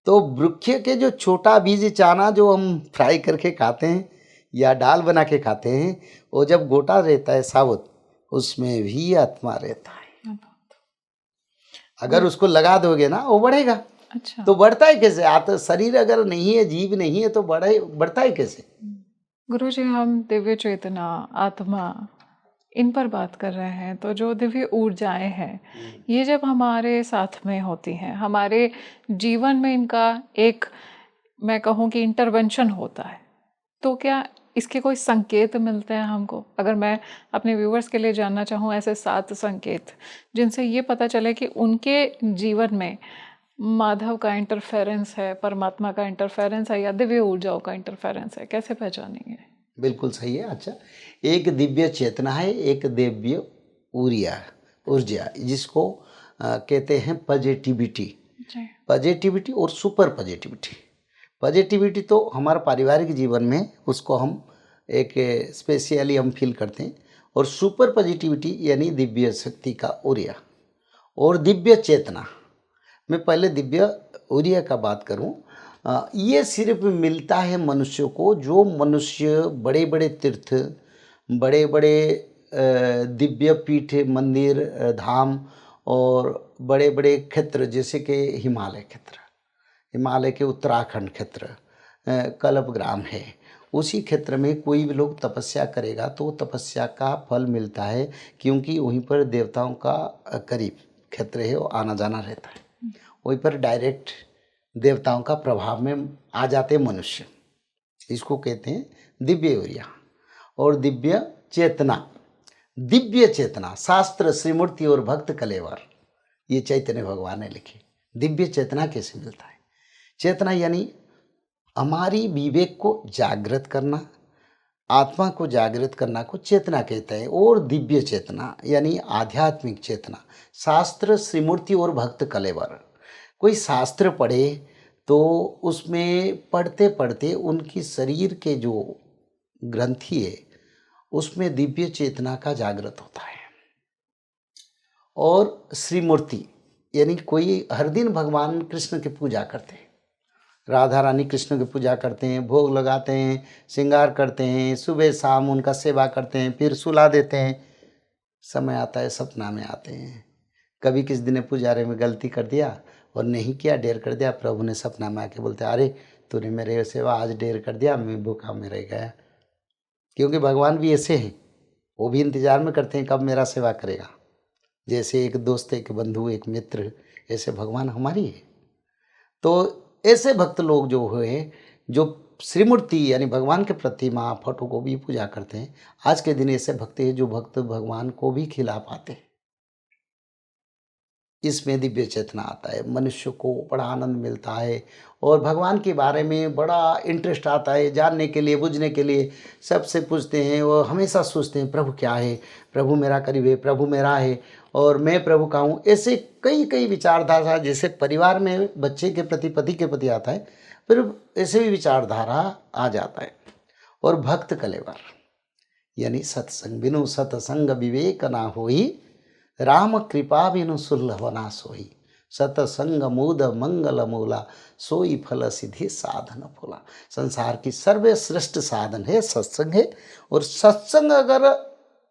तो वृक्ष के जो छोटा बीज चाना जो हम फ्राई करके खाते हैं या दाल बना के खाते हैं, वो जब गोटा रहता है साबुत, उसमें भी आत्मा रहता है। अगर उसको लगा दोगे ना, वो बढ़ेगा। अच्छा। तो बढ़ता है कैसे? शरीर अगर नहीं है, जीव नहीं है, तो बढ़ता है कैसे? गुरुजी, हम दिव्य चेतना, आत्मा, इन पर बात कर रहे हैं। तो जो दिव्य ऊर्जाएं हैं, ये जब हमारे साथ में होती हैं, हमारे जीवन में इनका एक, मैं कहूँ कि इंटरवेंशन होता है, तो क्या इसके कोई संकेत मिलते हैं हमको? अगर मैं अपने व्यूअर्स के लिए जानना चाहूँ ऐसे 7 संकेत जिनसे ये पता चले कि उनके जीवन में माधव का इंटरफेरेंस है, परमात्मा का इंटरफेरेंस है, या दिव्य ऊर्जाओं का इंटरफेरेंस है, कैसे पहचानेंगे? बिल्कुल सही है। अच्छा, एक दिव्य चेतना है, एक दिव्य ऊर्जा, जिसको कहते हैं पॉजिटिविटी और सुपर पॉजिटिविटी। पॉजिटिविटी तो हमारा पारिवारिक जीवन में उसको हम एक स्पेशली हम फील करते हैं, और सुपर पॉजिटिविटी यानी दिव्य शक्ति का ऊर्जा और दिव्य चेतना। मैं पहले दिव्य ऊर्जा का बात करूं, ये सिर्फ मिलता है मनुष्य को जो मनुष्य बड़े बड़े तीर्थ, बड़े बड़े दिव्य पीठ, मंदिर, धाम और बड़े बड़े क्षेत्र, जैसे कि हिमालय के उत्तराखंड क्षेत्र, कल्पग्राम है, उसी क्षेत्र में कोई भी लोग तपस्या करेगा तो तपस्या का फल मिलता है, क्योंकि वहीं पर देवताओं का करीब क्षेत्र है, वो आना जाना रहता है। वहीं पर डायरेक्ट देवताओं का प्रभाव में आ जाते मनुष्य। इसको कहते हैं दिव्य ऊर्जा और दिव्य चेतना। दिव्य चेतना शास्त्र श्रीमूर्ति और भक्त कलेवर, ये चैतन्य भगवान ने लिखे। दिव्य चेतना कैसे मिलता है? चेतना यानी हमारी विवेक को जागृत करना, आत्मा को जागृत करना को चेतना कहते हैं। और दिव्य चेतना यानी आध्यात्मिक चेतना, शास्त्र श्रीमूर्ति और भक्त कलेवर। कोई शास्त्र पढ़े तो उसमें पढ़ते पढ़ते उनकी शरीर के जो ग्रंथि है उसमें दिव्य चेतना का जागृत होता है। और श्रीमूर्ति यानी कोई हर दिन भगवान कृष्ण की पूजा करते हैं, राधा रानी कृष्ण की पूजा करते हैं, भोग लगाते हैं, श्रृंगार करते हैं, सुबह शाम उनका सेवा करते हैं, फिर सुला देते हैं। समय आता है सपना में आते हैं। कभी किस दिन पुजारी में गलती कर दिया और नहीं किया, देर कर दिया, प्रभु ने सपना में आके बोलते अरे तूने मेरे सेवा आज देर कर दिया, मैं भूखा में रह गया। क्योंकि भगवान भी ऐसे हैं, वो भी इंतजार में करते हैं कब मेरा सेवा करेगा। जैसे एक दोस्त, एक बंधु, एक मित्र, ऐसे भगवान हमारी है। तो ऐसे भक्त लोग जो हुए, जो श्रीमूर्ति यानी भगवान के प्रतिमा फोटो को भी पूजा करते हैं, आज के दिन ऐसे भक्त हैं जो भक्त भगवान को भी खिला पाते हैं। इसमें दिव्य चेतना आता है, मनुष्य को बड़ा आनंद मिलता है और भगवान के बारे में बड़ा इंटरेस्ट आता है जानने के लिए, बुझने के लिए। सबसे पूछते हैं, वो हमेशा सोचते हैं प्रभु क्या है, प्रभु मेरा करीब है, प्रभु मेरा है और मैं प्रभु का हूँ। ऐसे कई कई विचारधारा, जैसे परिवार में बच्चे के प्रति, पति के प्रति आता है, फिर ऐसे भी विचारधारा आ जाता है। और भक्त कलेवर यानी सत्संग बिनु सत्संग विवेक ना होई, राम कृपा बिनु सुलभ ना सोई, सतसंग मूद मंगल मूला, सोई फल सिद्धि साधन फूला। संसार की सर्वश्रेष्ठ साधन है सत्संग है। और सत्संग अगर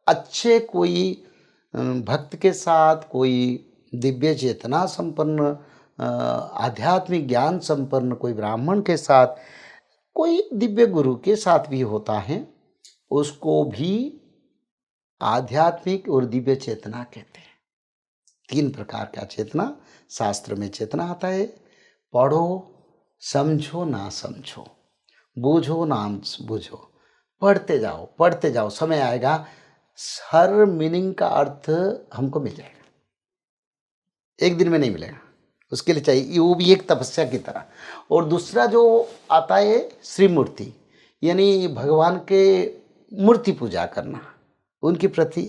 अच्छे कोई भक्त के साथ, कोई दिव्य चेतना संपन्न, आध्यात्मिक ज्ञान संपन्न कोई ब्राह्मण के साथ, कोई दिव्य गुरु के साथ भी होता है, उसको भी आध्यात्मिक और दिव्य चेतना कहते हैं। 3 प्रकार का चेतना शास्त्र में चेतना आता है। पढ़ो, समझो ना समझो, बूझो ना बूझो, पढ़ते जाओ, समय आएगा हर मीनिंग का अर्थ हमको मिल जाएगा। एक दिन में नहीं मिलेगा, उसके लिए चाहिए, वो भी एक तपस्या की तरह। और दूसरा जो आता है श्रीमूर्ति यानी भगवान के मूर्ति पूजा करना, उनके प्रति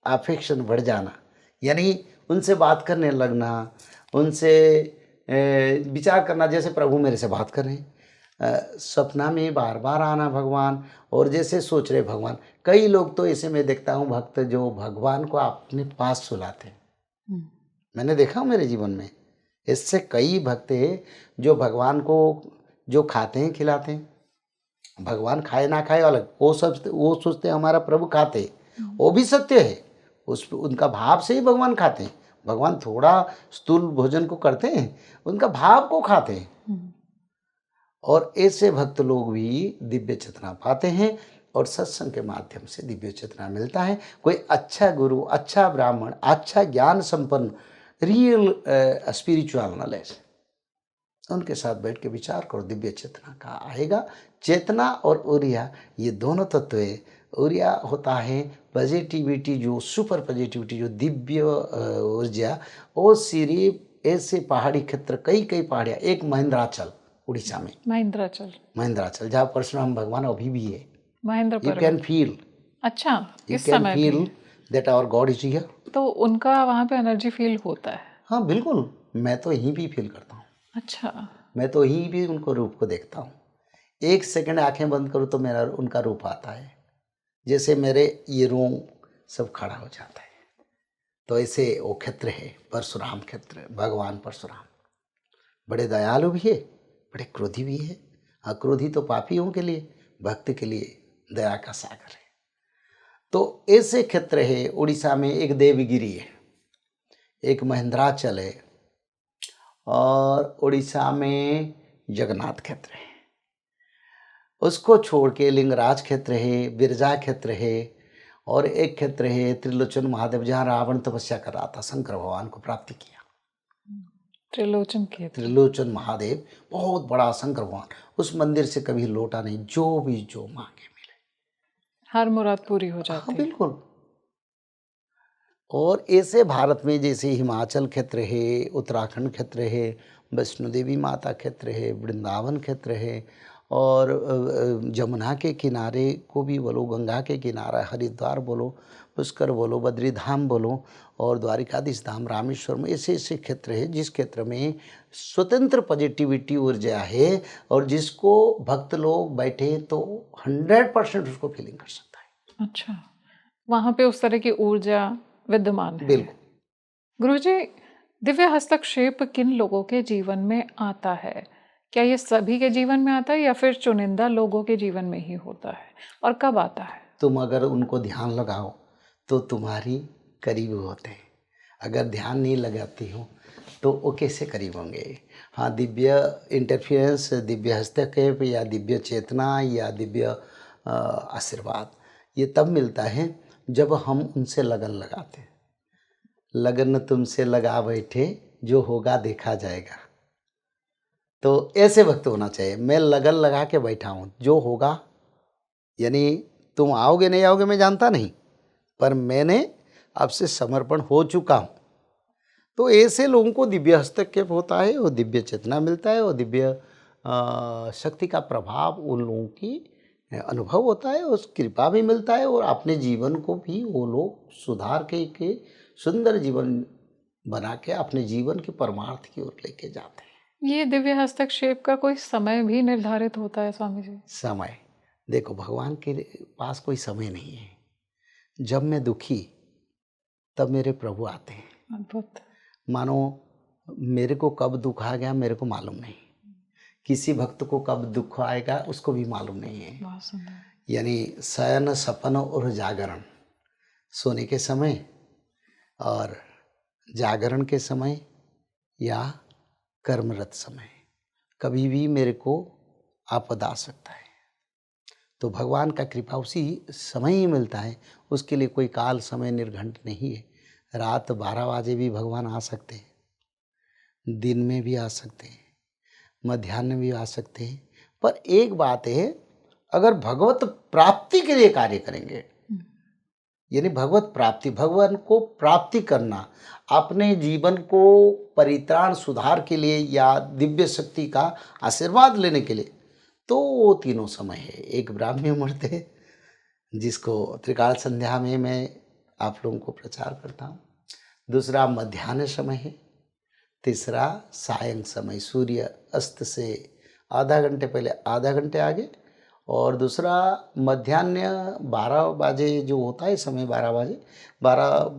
अफेक्शन बढ़ जाना, यानी उनसे बात करने लगना, उनसे विचार करना, जैसे प्रभु मेरे से बात कर रहे हैं, सपना में बार बार आना भगवान, और जैसे सोच रहे भगवान। कई लोग तो ऐसे मैं देखता हूँ भक्त जो भगवान को अपने पास सुलाते हैं, मैंने देखा हूँ मेरे जीवन में। इससे कई भक्त हैं जो भगवान को जो खाते हैं खिलाते हैं, भगवान खाए ना खाए अलग, वो सोचते हैं हमारा प्रभु खाते, वो भी सत्य है, उनका भाव से ही भगवान खाते हैं। भगवान थोड़ा स्थूल भोजन को करते हैं, उनका भाव को खाते हैं। और ऐसे भक्त लोग भी दिव्य चेतना पाते हैं और सत्संग के माध्यम से दिव्य चेतना मिलता है। कोई अच्छा गुरु, अच्छा ब्राह्मण, अच्छा ज्ञान संपन्न, रियल स्पिरिचुअल नॉलेज, उनके साथ बैठ के विचार करो, दिव्य चेतना का आएगा। चेतना और ऊर्जा ये दोनों तत्व है। ऊर्जा होता है पॉजिटिविटी, जो सुपर पॉजिटिविटी, जो दिव्य ऊर्जा, वो सिर्फ ऐसे पहाड़ी क्षेत्र, कई पहाड़ियाँ, एक महेंद्राचल उड़ीसा में, महेंद्राचल जहाँ परशुराम भगवान अभी भी है। यू कैन फील, अच्छा, you can feel that our god is here. तो उनका वहाँ पे एनर्जी फील होता है? हाँ बिल्कुल, मैं तो यहीं भी फील करता हूँ। अच्छा, मैं तो यहीं भी उनको रूप को देखता हूँ। 1 सेकंड आंखें बंद करूँ तो मेरा उनका रूप आता है, जैसे मेरे ये रोम सब खड़ा हो जाता है। तो ऐसे वो क्षेत्र है परशुराम क्षेत्र, भगवान परशुराम बड़े दयालु भी है, बड़े क्रोधी भी है। हाँ, क्रोधी तो पापियों के लिए, भक्त के लिए दया का सागर है। तो ऐसे क्षेत्र है। उड़ीसा में एक देवगिरी है, एक महेंद्राचल है, और उड़ीसा में जगन्नाथ क्षेत्र है। उसको छोड़ के लिंगराज क्षेत्र है, बिरजा क्षेत्र है, और एक क्षेत्र है त्रिलोचन महादेव, जहाँ रावण तपस्या कर रहा था, शंकर भगवान को प्राप्ति किया। त्रिलोचन किए थे। त्रिलोचन महादेव, बहुत बड़ा शंकर भगवान, उस मंदिर से कभी लौटा नहीं, जो मांगे मिले। हर मुराद पूरी हो हाँ जाती है। बिल्कुल। और ऐसे भारत में जैसे हिमाचल क्षेत्र है, उत्तराखंड क्षेत्र है, वैष्णो देवी माता क्षेत्र है, वृंदावन क्षेत्र है, और जमुना के किनारे को भी बोलो, गंगा के किनारा, हरिद्वार बोलो, पुष्कर बोलो, बद्रीधाम बोलो, और द्वारिकाधीश धाम, रामेश्वरम, ऐसे ऐसे क्षेत्र है जिस क्षेत्र में स्वतंत्र पॉजिटिविटी ऊर्जा है, और जिसको भक्त लोग बैठे तो 100% उसको फीलिंग कर सकता है। अच्छा, वहाँ पे उस तरह की ऊर्जा विद्यमान है। बिल्कुल। गुरुजी, दिव्य हस्तक्षेप किन लोगों के जीवन में आता है? क्या ये सभी के जीवन में आता है या फिर चुनिंदा लोगों के जीवन में ही होता है, और कब आता है? तुम अगर उनको ध्यान लगाओ तो तुम्हारी करीब होते हैं, अगर ध्यान नहीं लगाती हो तो वो कैसे करीब होंगे। हाँ, दिव्य इंटरफेरेंस, दिव्य हस्तक्षेप या दिव्य चेतना या दिव्य आशीर्वाद ये तब मिलता है जब हम उनसे लगन लगाते हैं। लगन तुमसे लगा बैठे, जो होगा देखा जाएगा। तो ऐसे वक्त होना चाहिए, मैं लगन लगा के बैठा हूँ, जो होगा, यानी तुम आओगे नहीं आओगे मैं जानता नहीं, पर मैंने आपसे समर्पण हो चुका हूँ। तो ऐसे लोगों को दिव्य हस्तक्षेप होता है, और दिव्य चेतना मिलता है, और दिव्य शक्ति का प्रभाव उन लोगों की अनुभव होता है, उस कृपा भी मिलता है, और अपने जीवन को भी वो लोग सुधार के सुंदर जीवन बना के अपने जीवन के परमार्थ की ओर लेके जाते हैं। ये दिव्य हस्तक्षेप का कोई समय भी निर्धारित होता है स्वामी जी? समय, देखो भगवान के पास कोई समय नहीं है। जब मैं दुखी तब मेरे प्रभु आते हैं। अद्भुत। मानो मेरे को कब दुख आ गया मेरे को मालूम नहीं, किसी भक्त को कब दुख आएगा उसको भी मालूम नहीं है। बहुत सुंदर। यानी शयन, सपन और जागरण, सोने के समय और जागरण के समय या कर्मरत समय, कभी भी मेरे को आपदा आ सकता है। तो भगवान का कृपा उसी समय ही मिलता है, उसके लिए कोई काल समय निर्घंट नहीं है। रात 12 बजे भी भगवान आ सकते हैं, दिन में भी आ सकते हैं, मध्याह्न में भी आ सकते हैं। पर एक बात है, अगर भगवत प्राप्ति के लिए कार्य करेंगे, यानी भगवत प्राप्ति, भगवान को प्राप्ति करना, अपने जीवन को परित्राण सुधार के लिए या दिव्य शक्ति का आशीर्वाद लेने के लिए, तो वो तीनों समय है। एक ब्राह्मी मुहूर्त है जिसको त्रिकाल संध्या में मैं आप लोगों को प्रचार करता हूँ, दूसरा मध्याह्न समय है, तीसरा सायं समय, सूर्य अस्त से आधा घंटे पहले आधा घंटे आगे, और दूसरा मध्याह्न 12 बजे जो होता है समय, 12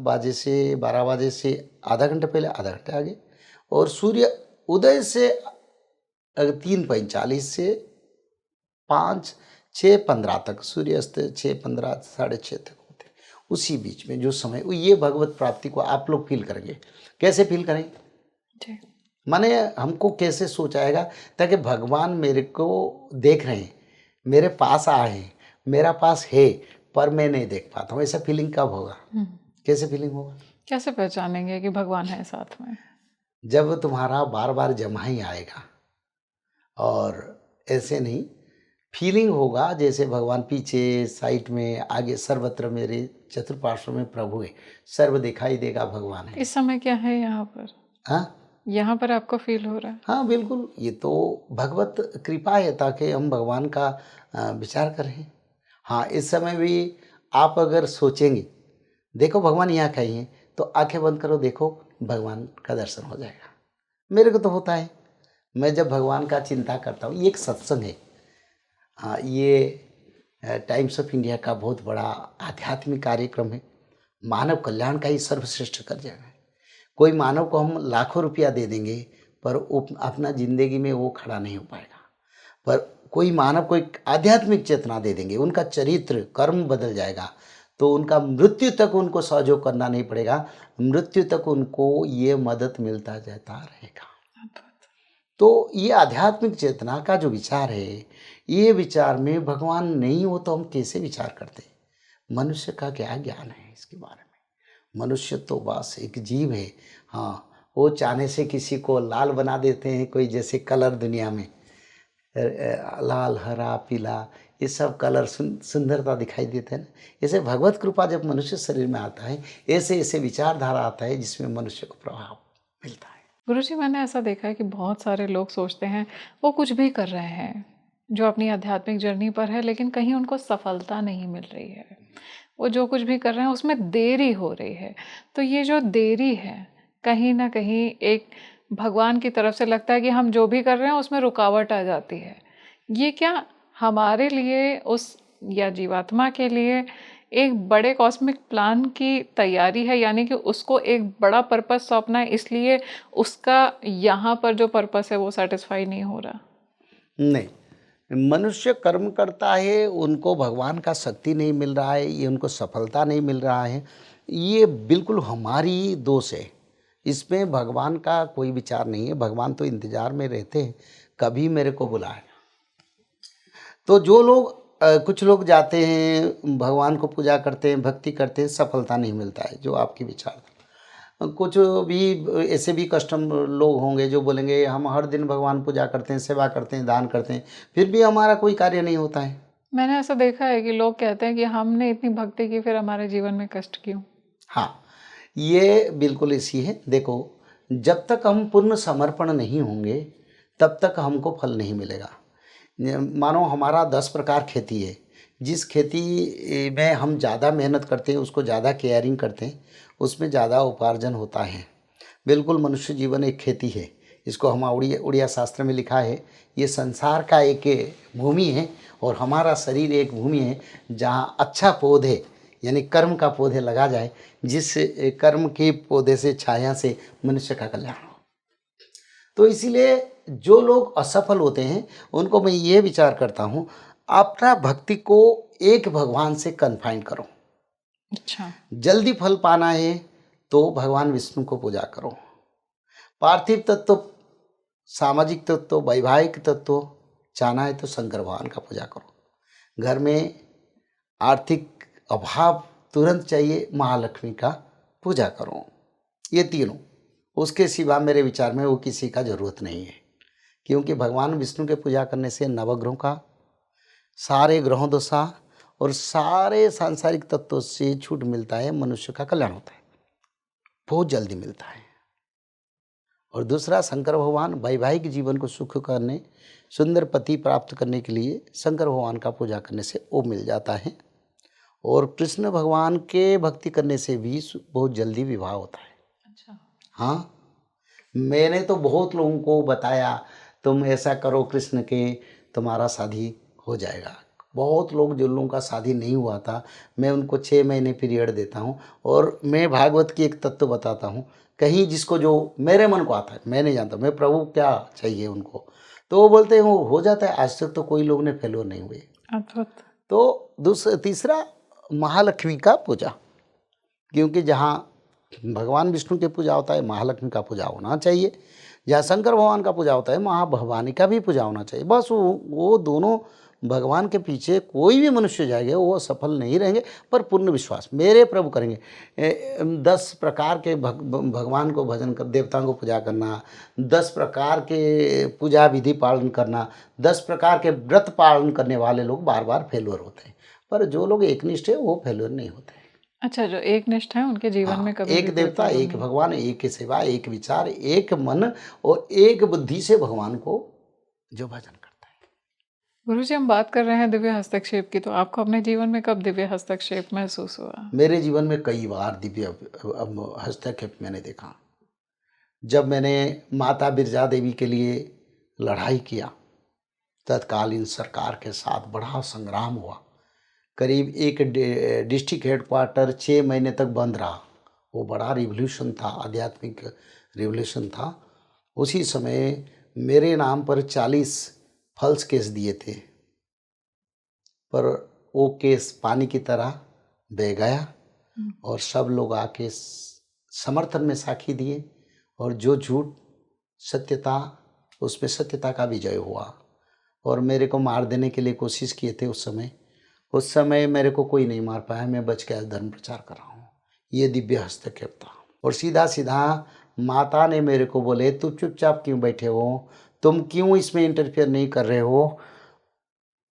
बजे से आधा घंटे पहले आधा घंटे आगे, और सूर्य उदय से 3:45 से 5:06:15 तक, सूर्यास्त 6:15 6:30 तक होते हैं। उसी बीच में जो समय, ये भगवत प्राप्ति को आप लोग फील करेंगे। कैसे फील करेंगे? माने हमको कैसे सोचाएगा, ताकि भगवान मेरे को देख रहे हैं, मेरे पास आए हैं, मेरा पास है, पर मैं नहीं देख पाता हूँ। ऐसा फीलिंग कब होगा? कैसे फीलिंग होगा? कैसे पहचानेंगे कि भगवान है साथ में? जब तुम्हारा बार बार जमा ही आएगा, और ऐसे नहीं फीलिंग होगा जैसे भगवान पीछे, साइड में, आगे, सर्वत्र मेरे चतुर्पार्श्व में प्रभु है, सर्व दिखाई देगा भगवान है। इस समय क्या है यहाँ पर? हाँ, यहाँ पर आपको फील हो रहा है? हाँ बिल्कुल, ये तो भगवत कृपा है ताकि हम भगवान का विचार करें। हाँ, इस समय भी आप अगर सोचेंगे, देखो भगवान यहाँ कहीं है, तो आंखें बंद करो, देखो भगवान का दर्शन हो जाएगा। मेरे को तो होता है, मैं जब भगवान का चिंता करता हूँ। ये एक सत्संग है। हाँ, ये टाइम्स ऑफ इंडिया का बहुत बड़ा आध्यात्मिक कार्यक्रम है। मानव कल्याण का ही सर्वश्रेष्ठ कार्य है। कोई मानव को हम लाखों रुपया दे देंगे, पर अपना जिंदगी में वो खड़ा नहीं हो पाएगा। पर कोई मानव को एक आध्यात्मिक चेतना दे देंगे, उनका चरित्र कर्म बदल जाएगा, तो उनका मृत्यु तक उनको सहयोग करना नहीं पड़ेगा, मृत्यु तक उनको ये मदद मिलता जाता रहेगा। तो ये आध्यात्मिक चेतना का जो विचार है, ये विचार में भगवान नहीं हो तो हम कैसे विचार करते? मनुष्य का क्या ज्ञान है इसके बारे में? मनुष्य तो बस एक जीव है। हाँ, वो चाहने से किसी को लाल बना देते हैं, कोई जैसे कलर दुनिया में लाल, हरा, पीला, ये सब कलर सुंदरता दिखाई देते हैं ना। ऐसे भगवत कृपा जब मनुष्य शरीर में आता है, ऐसे ऐसे विचारधारा आता है जिसमें मनुष्य को प्रभाव मिलता है। गुरुजी, मैंने ऐसा देखा है कि बहुत सारे लोग सोचते हैं वो कुछ भी कर रहे हैं जो अपनी आध्यात्मिक जर्नी पर है, लेकिन कहीं उनको सफलता नहीं मिल रही है। वो जो कुछ भी कर रहे हैं उसमें देरी हो रही है। तो ये जो देरी है, कहीं ना कहीं एक भगवान की तरफ से लगता है कि हम जो भी कर रहे हैं उसमें रुकावट आ जाती है। ये क्या हमारे लिए उस या जीवात्मा के लिए एक बड़े कॉस्मिक प्लान की तैयारी है, यानी कि उसको एक बड़ा पर्पस सौंपना है, इसलिए उसका यहाँ पर जो पर्पस है वो सेटिस्फाई नहीं हो रहा? नहीं, मनुष्य कर्म करता है, उनको भगवान का शक्ति नहीं मिल रहा है, ये उनको सफलता नहीं मिल रहा है, ये बिल्कुल हमारी दोष है। इसमें भगवान का कोई विचार नहीं है। भगवान तो इंतजार में रहते हैं कभी मेरे को बुलाए। तो जो लोग कुछ लोग जाते हैं, भगवान को पूजा करते हैं, भक्ति करते हैं, सफलता नहीं मिलता है, जो आपकी विचार। कुछ भी ऐसे भी कस्टम लोग होंगे जो बोलेंगे हम हर दिन भगवान पूजा करते हैं, सेवा करते हैं, दान करते हैं, फिर भी हमारा कोई कार्य नहीं होता है। मैंने ऐसा देखा है कि लोग कहते हैं कि हमने इतनी भक्ति की, फिर हमारे जीवन में कष्ट क्यों? हाँ, ये बिल्कुल ऐसी है। देखो, जब तक हम पूर्ण समर्पण नहीं होंगे तब तक हमको फल नहीं मिलेगा। मानो हमारा 10 प्रकार खेती है, जिस खेती में हम ज़्यादा मेहनत करते हैं, उसको ज़्यादा केयरिंग करते हैं, उसमें ज़्यादा उपार्जन होता है। बिल्कुल मनुष्य जीवन एक खेती है। इसको हम उड़िया शास्त्र में लिखा है, ये संसार का एक भूमि है और हमारा शरीर एक भूमि है जहाँ अच्छा पौधे यानी कर्म का पौधे लगा जाए, जिस कर्म के पौधे से, छाया से मनुष्य का कल्याण हो। तो इसीलिए जो लोग असफल होते हैं उनको मैं ये विचार करता हूँ, अपना भक्ति को एक भगवान से कन्फाइन करो। अच्छा। जल्दी फल पाना है तो भगवान विष्णु को पूजा करो। पार्थिव तत्व, सामाजिक तत्व, वैवाहिक तत्व चाहना है तो शंकर भगवान का पूजा करो। घर में आर्थिक अभाव तुरंत चाहिए, महालक्ष्मी का पूजा करो। ये तीनों, उसके सिवा मेरे विचार में वो किसी का जरूरत नहीं है, क्योंकि भगवान विष्णु के पूजा करने से नवग्रहों का, सारे ग्रहों दशा और सारे सांसारिक तत्वों से छूट मिलता है, मनुष्य का कल्याण होता है, बहुत जल्दी मिलता है। और दूसरा, शंकर भगवान वैवाहिक जीवन को सुख करने, सुंदर पति प्राप्त करने के लिए शंकर भगवान का पूजा करने से वो मिल जाता है। और कृष्ण भगवान के भक्ति करने से भी बहुत जल्दी विवाह होता है। अच्छा। हाँ, मैंने तो बहुत लोगों को बताया तुम ऐसा करो कृष्ण के, तुम्हारा शादी हो जाएगा। बहुत लोग, जो लोगों का शादी नहीं हुआ था, मैं उनको 6 महीने पीरियड देता हूँ और मैं भागवत की एक तत्व बताता हूँ। कहीं जिसको जो मेरे मन को आता है, मैं नहीं जानता मैं प्रभु क्या चाहिए उनको, तो वो बोलते हैं वो हो जाता है। आज तक तो कोई लोग ने फेल्योर नहीं हुए। अद्भुत। तो तीसरा, महालक्ष्मी का पूजा, क्योंकि जहाँ भगवान विष्णु की पूजा होता है, महालक्ष्मी का पूजा होना चाहिए। जहाँ शंकर भगवान का पूजा होता है, महाभवानी का भी पूजा होना चाहिए। बस वो दोनों भगवान के पीछे कोई भी मनुष्य जाएगा वो सफल नहीं रहेंगे, पर पूर्ण विश्वास मेरे प्रभु करेंगे। 10 प्रकार के भगवान को भजन कर, देवताओं को पूजा करना, 10 प्रकार के पूजा विधि पालन करना, 10 प्रकार के व्रत पालन करने वाले लोग बार बार फेल्योर होते हैं, पर जो लोग एकनिष्ठ है वो फेल्योर नहीं होते। अच्छा, जो एक निष्ठ है उनके जीवन में कभी भी एक कोई देवता, प्रॉब्लम एक नहीं। भगवान, एक ही सेवा, एक विचार, एक मन और एक बुद्धि से भगवान को जो भजन करता है। गुरुजी, हम बात कर रहे हैं दिव्य हस्तक्षेप की, तो आपको अपने जीवन में कब दिव्य हस्तक्षेप महसूस हुआ? मेरे जीवन में कई बार दिव्य हस्तक्षेप मैंने देखा। जब मैंने माता बिरजा देवी के लिए लड़ाई किया, तत्कालीन सरकार के साथ बड़ा संग्राम हुआ। करीब एक डिस्ट्रिक्ट हेडक्वार्टर 6 महीने तक बंद रहा। वो बड़ा रिवॉल्यूशन था, आध्यात्मिक रिवॉल्यूशन था। उसी समय मेरे नाम पर 40 फॉल्स केस दिए थे, पर वो केस पानी की तरह बह गया और सब लोग आके समर्थन में साखी दिए, और जो झूठ सत्यता, उसमें सत्यता का विजय हुआ। और मेरे को मार देने के लिए कोशिश किए थे उस समय मेरे को कोई नहीं मार पाया, मैं बच के आज धर्म प्रचार कर रहा हूँ। ये दिव्य हस्तक्षेप था। और सीधा सीधा माता ने मेरे को बोले तुम चुपचाप क्यों बैठे हो, तुम क्यों इसमें इंटरफेयर नहीं कर रहे हो,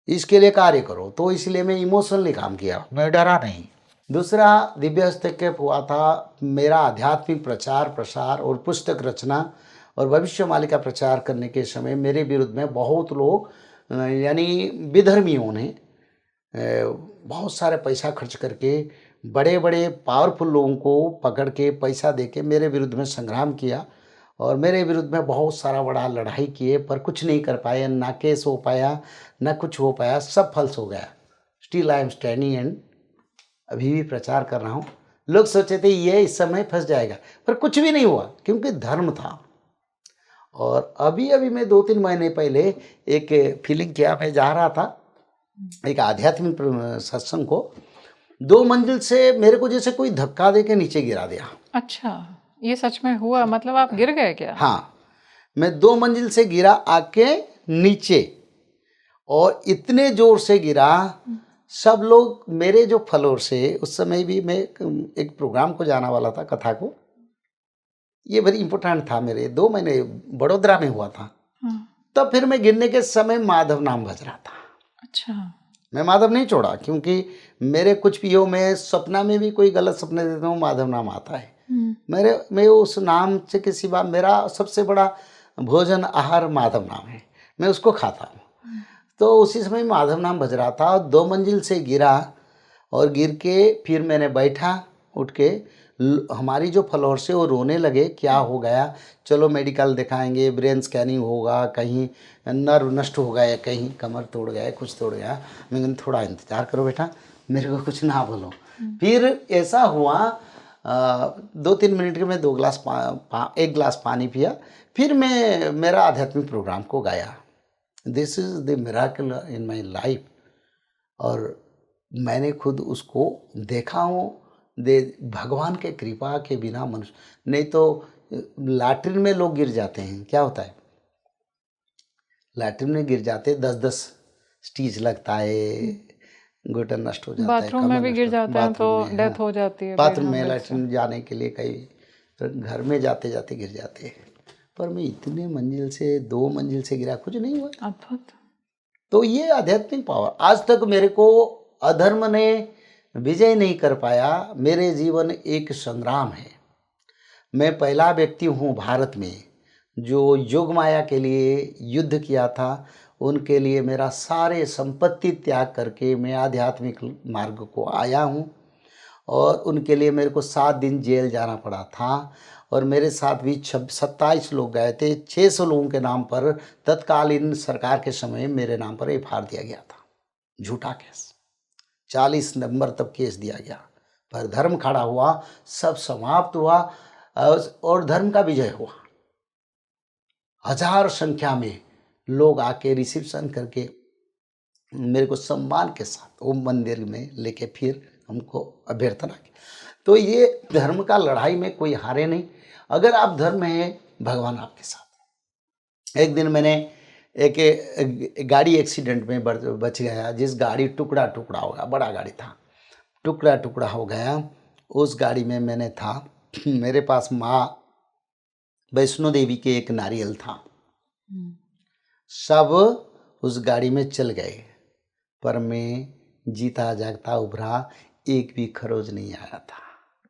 इसके लिए कार्य करो। तो इसलिए मैं इमोशनली काम किया, मैं डरा नहीं। दूसरा दिव्य हस्तक्षेप हुआ था मेरा आध्यात्मिक प्रचार प्रसार और पुस्तक रचना और भविष्यवाणी का प्रचार करने के समय मेरे विरुद्ध में बहुत लोग यानी विधर्मियों ने बहुत सारे पैसा खर्च करके बड़े बड़े पावरफुल लोगों को पकड़ के पैसा दे के मेरे विरुद्ध में संग्राम किया और मेरे विरुद्ध में बहुत सारा बड़ा लड़ाई किए, पर कुछ नहीं कर पाए, ना केस हो पाया ना कुछ हो पाया, सब फल्स हो गया। Still I am standing and अभी भी प्रचार कर रहा हूँ। लोग सोचे थे ये इस समय फंस जाएगा, पर कुछ भी नहीं हुआ क्योंकि धर्म था। और अभी अभी मैं 2-3 महीने पहले एक फीलिंग किया, मैं जा रहा था एक आध्यात्मिक सत्संग को, 2 मंजिल से मेरे को जैसे कोई धक्का दे के नीचे गिरा दिया। अच्छा, ये सच में हुआ? मतलब आप गिर गए क्या? हाँ, मैं 2 मंजिल से गिरा आके नीचे, और इतने जोर से गिरा, सब लोग मेरे जो फॉलोअर से, उस समय भी मैं एक प्रोग्राम को जाना वाला था, कथा को, ये वेरी इंपॉर्टेंट था मेरे, 2 महीने बड़ोदरा में हुआ था। तब फिर मैं गिरने के समय माधव नाम बज रहा था। अच्छा, मैं माधव नहीं छोड़ा, क्योंकि मेरे कुछ भी हो, मैं सपना में भी कोई गलत सपने देता हूँ माधव नाम आता है मैं उस नाम से किसी बार, मेरा सबसे बड़ा भोजन आहार माधव नाम है, मैं उसको खाता हूँ। तो उसी समय माधव नाम बज रहा था और 2 मंजिल से गिरा, और गिर के फिर मैंने बैठा, उठ के हमारी जो फॉलोअर्स है वो रोने लगे, क्या हो गया, चलो मेडिकल दिखाएंगे, ब्रेन स्कैनिंग होगा, कहीं नर्व नष्ट हो गया, कहीं कमर तोड़ गया, कुछ तोड़ गया। मैं कहूँ थोड़ा इंतजार करो बेटा, मेरे को कुछ ना बोलो। फिर ऐसा हुआ 2-3 मिनट के मैं 1 गिलास पानी पिया, फिर मैं मेरा आध्यात्मिक प्रोग्राम को गाया, this is the miracle in my life. और मैंने खुद उसको देखा हूँ, भगवान के कृपा के बिना मनुष्य, नहीं तो लैट्रिन में लोग गिर जाते हैं, क्या होता है, लैट्रिन में गिर जाते 10-10 स्टीच लगता है, घुटन नष्ट हो जाता है, बाथरूम में भी गिर जाते हैं तो डेथ हो जाती है, बाथरूम में लैट्रिन जाने के लिए कई घर में जाते जाते गिर जाते हैं। पर मैं इतने मंजिल से 2 मंजिल से गिरा, कुछ नहीं हुआ। अद्भुत। तो ये आध्यात्मिक पावर, आज तक मेरे को अधर्म ने विजय नहीं कर पाया। मेरे जीवन एक संग्राम है। मैं पहला व्यक्ति हूँ भारत में जो योग माया के लिए युद्ध किया था। उनके लिए मेरा सारे संपत्ति त्याग करके मैं आध्यात्मिक मार्ग को आया हूँ, और उनके लिए मेरे को 7 दिन जेल जाना पड़ा था। और मेरे साथ भी 27 लोग गए थे। 600 लोगों के नाम पर तत्कालीन सरकार के समय मेरे नाम पर एफआईआर दिया गया था, झूठा केस, 40 नंबर तक केस दिया गया। पर धर्म खड़ा हुआ, सब समाप्त हुआ और धर्म का विजय हुआ। हजार संख्या में लोग आके रिसेप्शन करके मेरे को सम्मान के साथ वो मंदिर में लेके फिर हमको अभ्यर्थना की। तो ये धर्म का लड़ाई में कोई हारे नहीं। अगर आप धर्म में है, भगवान आपके साथ। एक दिन मैंने एक गाड़ी एक्सीडेंट में बच गया, जिस गाड़ी टुकड़ा टुकड़ा हो गया, बड़ा गाड़ी था, टुकड़ा टुकड़ा हो गया, उस गाड़ी में मैंने था। मेरे पास माँ वैष्णो देवी के एक नारियल था, सब उस गाड़ी में चल गए, पर मैं जीता जागता उभरा, एक भी खरोज नहीं आया था,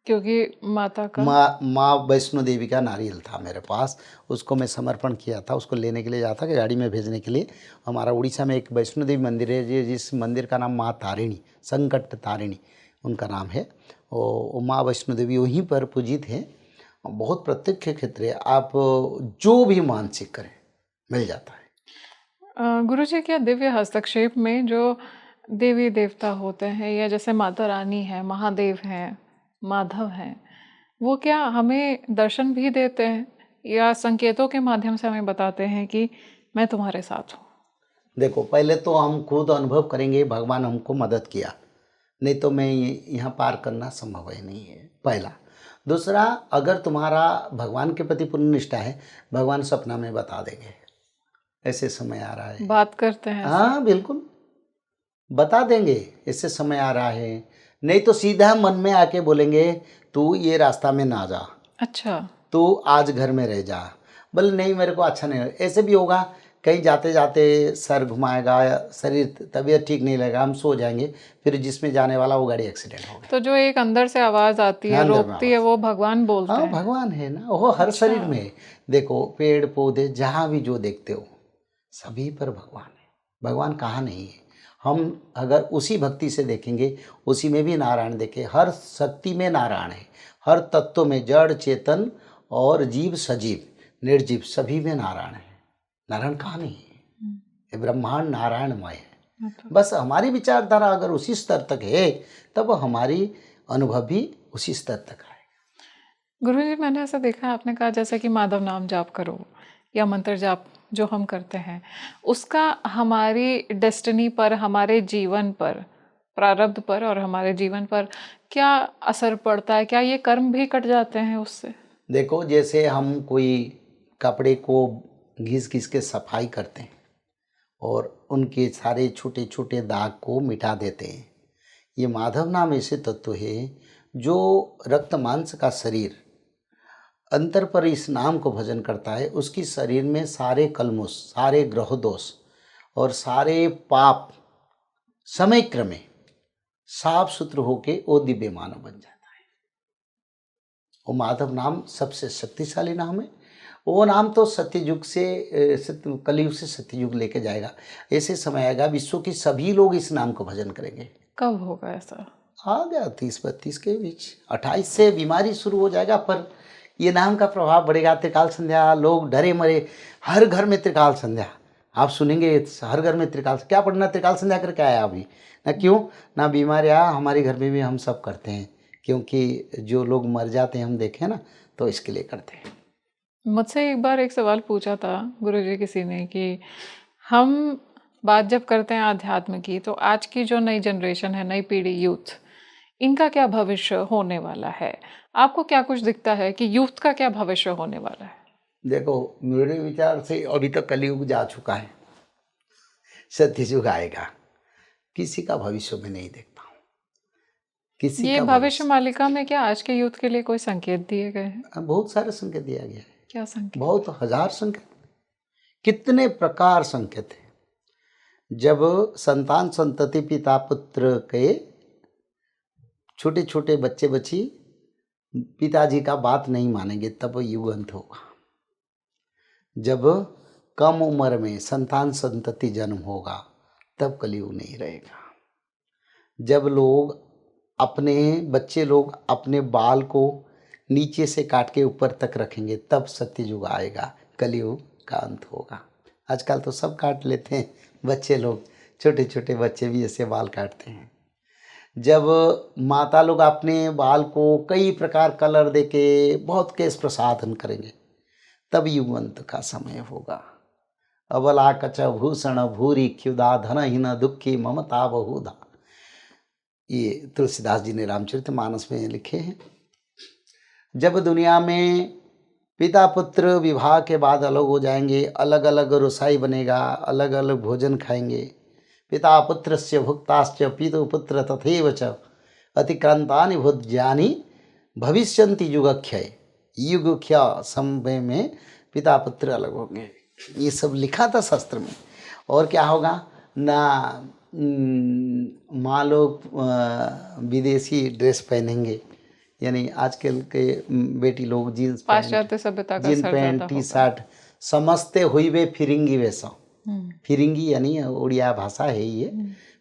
क्योंकि माता का माँ वैष्णो देवी का नारियल था मेरे पास। उसको मैं समर्पण किया था, उसको लेने के लिए जाता कि गाड़ी में भेजने के लिए। हमारा उड़ीसा में एक वैष्णो देवी मंदिर है, जिस मंदिर का नाम माँ तारिणी, संकट तारिणी उनका नाम है। वो माँ वैष्णो देवी वहीं पर पूजित है। बहुत प्रत्यक्ष क्षेत्र है, आप जो भी मानसिक करें मिल जाता है। गुरुजी, क्या दिव्य हस्तक्षेप में जो देवी देवता होते हैं, या जैसे माता रानी है, महादेव हैं, माधव हैं, वो क्या हमें दर्शन भी देते हैं या संकेतों के माध्यम से हमें बताते हैं कि मैं तुम्हारे साथ हूँ? देखो, पहले तो हम खुद अनुभव करेंगे भगवान हमको मदद किया, नहीं तो मैं यहाँ पार करना संभव ही नहीं है, पहला। दूसरा, अगर तुम्हारा भगवान के प्रति पूर्ण निष्ठा है, भगवान सपना में बता देंगे ऐसे समय आ रहा है, बात करते हैं। हाँ बिल्कुल बता देंगे ऐसे समय आ रहा है। नहीं तो सीधा मन में आके बोलेंगे तू ये रास्ता में ना जा। अच्छा, तो आज घर में रह जा, बोले नहीं मेरे को अच्छा नहीं लगा। ऐसे भी होगा, कहीं जाते जाते सर घुमाएगा, शरीर तबीयत ठीक नहीं लगेगा, हम सो जाएंगे, फिर जिसमें जाने वाला वो गाड़ी एक्सीडेंट हो गया। तो जो एक अंदर से आवाज आती है, अंदर में रोकती है, आवाज, वो भगवान बोलते हाँ हैं। भगवान है ना, वो हर अच्छा। शरीर में है। देखो पेड़ पौधे जहाँ भी जो देखते हो सभी पर भगवान है, भगवान कहाँ नहीं है। हम अगर उसी भक्ति से देखेंगे, उसी में भी नारायण देखें, हर शक्ति में नारायण है, हर तत्व में, जड़ चेतन और जीव सजीव निर्जीव सभी में नारायण है। नारायण कहाँ नहीं है, ये ब्रह्मांड नारायणमय है। बस हमारी विचारधारा अगर उसी स्तर तक है तब हमारी अनुभव भी उसी स्तर तक है। गुरुजी, मैंने ऐसा देखा है, आपने कहा जैसे कि माधव नाम जाप करो या मंत्र जाप जो हम करते हैं, उसका हमारी डेस्टिनी पर, हमारे जीवन पर, प्रारब्ध पर और हमारे जीवन पर क्या असर पड़ता है? क्या ये कर्म भी कट जाते हैं उससे? देखो जैसे हम कोई कपड़े को घिस घिस के सफाई करते हैं और उनके सारे छोटे छोटे दाग को मिटा देते हैं, ये माधव नाम ऐसे तत्व है जो रक्त मांस का शरीर अंतर पर इस नाम को भजन करता है, उसकी शरीर में सारे कलमुश, सारे ग्रह दोष और सारे पाप समय क्रमे साफ सुथरे होके वो दिव्य मानव बन जाता है। वो माधव नाम सबसे शक्तिशाली नाम है। वो नाम तो सत्ययुग से कलयुग से सत्ययुग लेके जाएगा। ऐसे समय आएगा विश्व के सभी लोग इस नाम को भजन करेंगे। कब होगा ऐसा? आ गया 30-32 के बीच, 28 से बीमारी शुरू हो जाएगा, पर ये नाम का प्रभाव बढ़ेगा। त्रिकाल संध्या, लोग डरे मरे, हर घर में त्रिकाल संध्या आप सुनेंगे, हर घर में त्रिकाल। क्या पढ़ना, त्रिकाल संध्या करके आया अभी ना, क्यों ना बीमारियाँ हमारे घर में भी हम सब करते हैं, क्योंकि जो लोग मर जाते हैं हम देखें ना, तो इसके लिए करते हैं। मुझसे एक बार एक सवाल पूछा था गुरुजी किसी ने कि हम बात जब करते हैं आध्यात्म की, तो आज की जो नई जनरेशन है, नई पीढ़ी, यूथ, इनका क्या भविष्य होने वाला है? आपको क्या कुछ दिखता है कि यूथ का क्या भविष्य होने वाला है? देखो मेरे विचार से अभी तक कलयुग जा चुका है, सत्ययुग आएगा, किसी का भविष्य में नहीं देखता हूँ, किसी ये का भविष्य मालिका में क्या आज के यूथ के लिए कोई संकेत दिए गए हैं? बहुत सारे संकेत दिया गया है। क्या संकेत? बहुत हजार संकेत, कितने प्रकार संकेत है। जब संतान संतति पिता पुत्र के छोटे छोटे बच्चे बच्ची पिताजी का बात नहीं मानेंगे तब युग अंत होगा। जब कम उम्र में संतान संतति जन्म होगा तब कलयुग नहीं रहेगा। जब लोग अपने बच्चे लोग अपने बाल को नीचे से काट के ऊपर तक रखेंगे तब सत्ययुग आएगा, कलयुग का अंत होगा। आजकल तो सब काट लेते हैं बच्चे लोग, छोटे छोटे बच्चे भी ऐसे बाल काटते हैं। जब माता लोग अपने बाल को कई प्रकार कलर देके बहुत केश प्रसाधन करेंगे तब युग अंत का समय होगा। अबला कच भूषण भूरी क्षुदा धनहीन दुखी ममता बहुधा, ये तुलसीदास जी ने रामचरितमानस में लिखे हैं। जब दुनिया में पिता पुत्र विवाह के बाद अलग हो जाएंगे, अलग अलग रसोई बनेगा, अलग अलग भोजन खाएंगे। पिता पुत्रस्य भुक्ताश्च पितु पुत्र तथैव च अतिक्रांतानि भोज्यानि भविष्यन्ति युगक्षय। युगक्षय समय में पिता पुत्र अलग होंगे, ये सब लिखा था शास्त्र में। और क्या होगा ना, माँ लोग विदेशी ड्रेस पहनेंगे, यानी आजकल के बेटी लोग जीन्स पाश्चात्य सभ्यता का जीन असर पैंट ज्यादा टी होगा। शर्ट समझते हुए वे फिरिंगी वैसा। फिरिंगी यानी उड़िया भाषा है ये,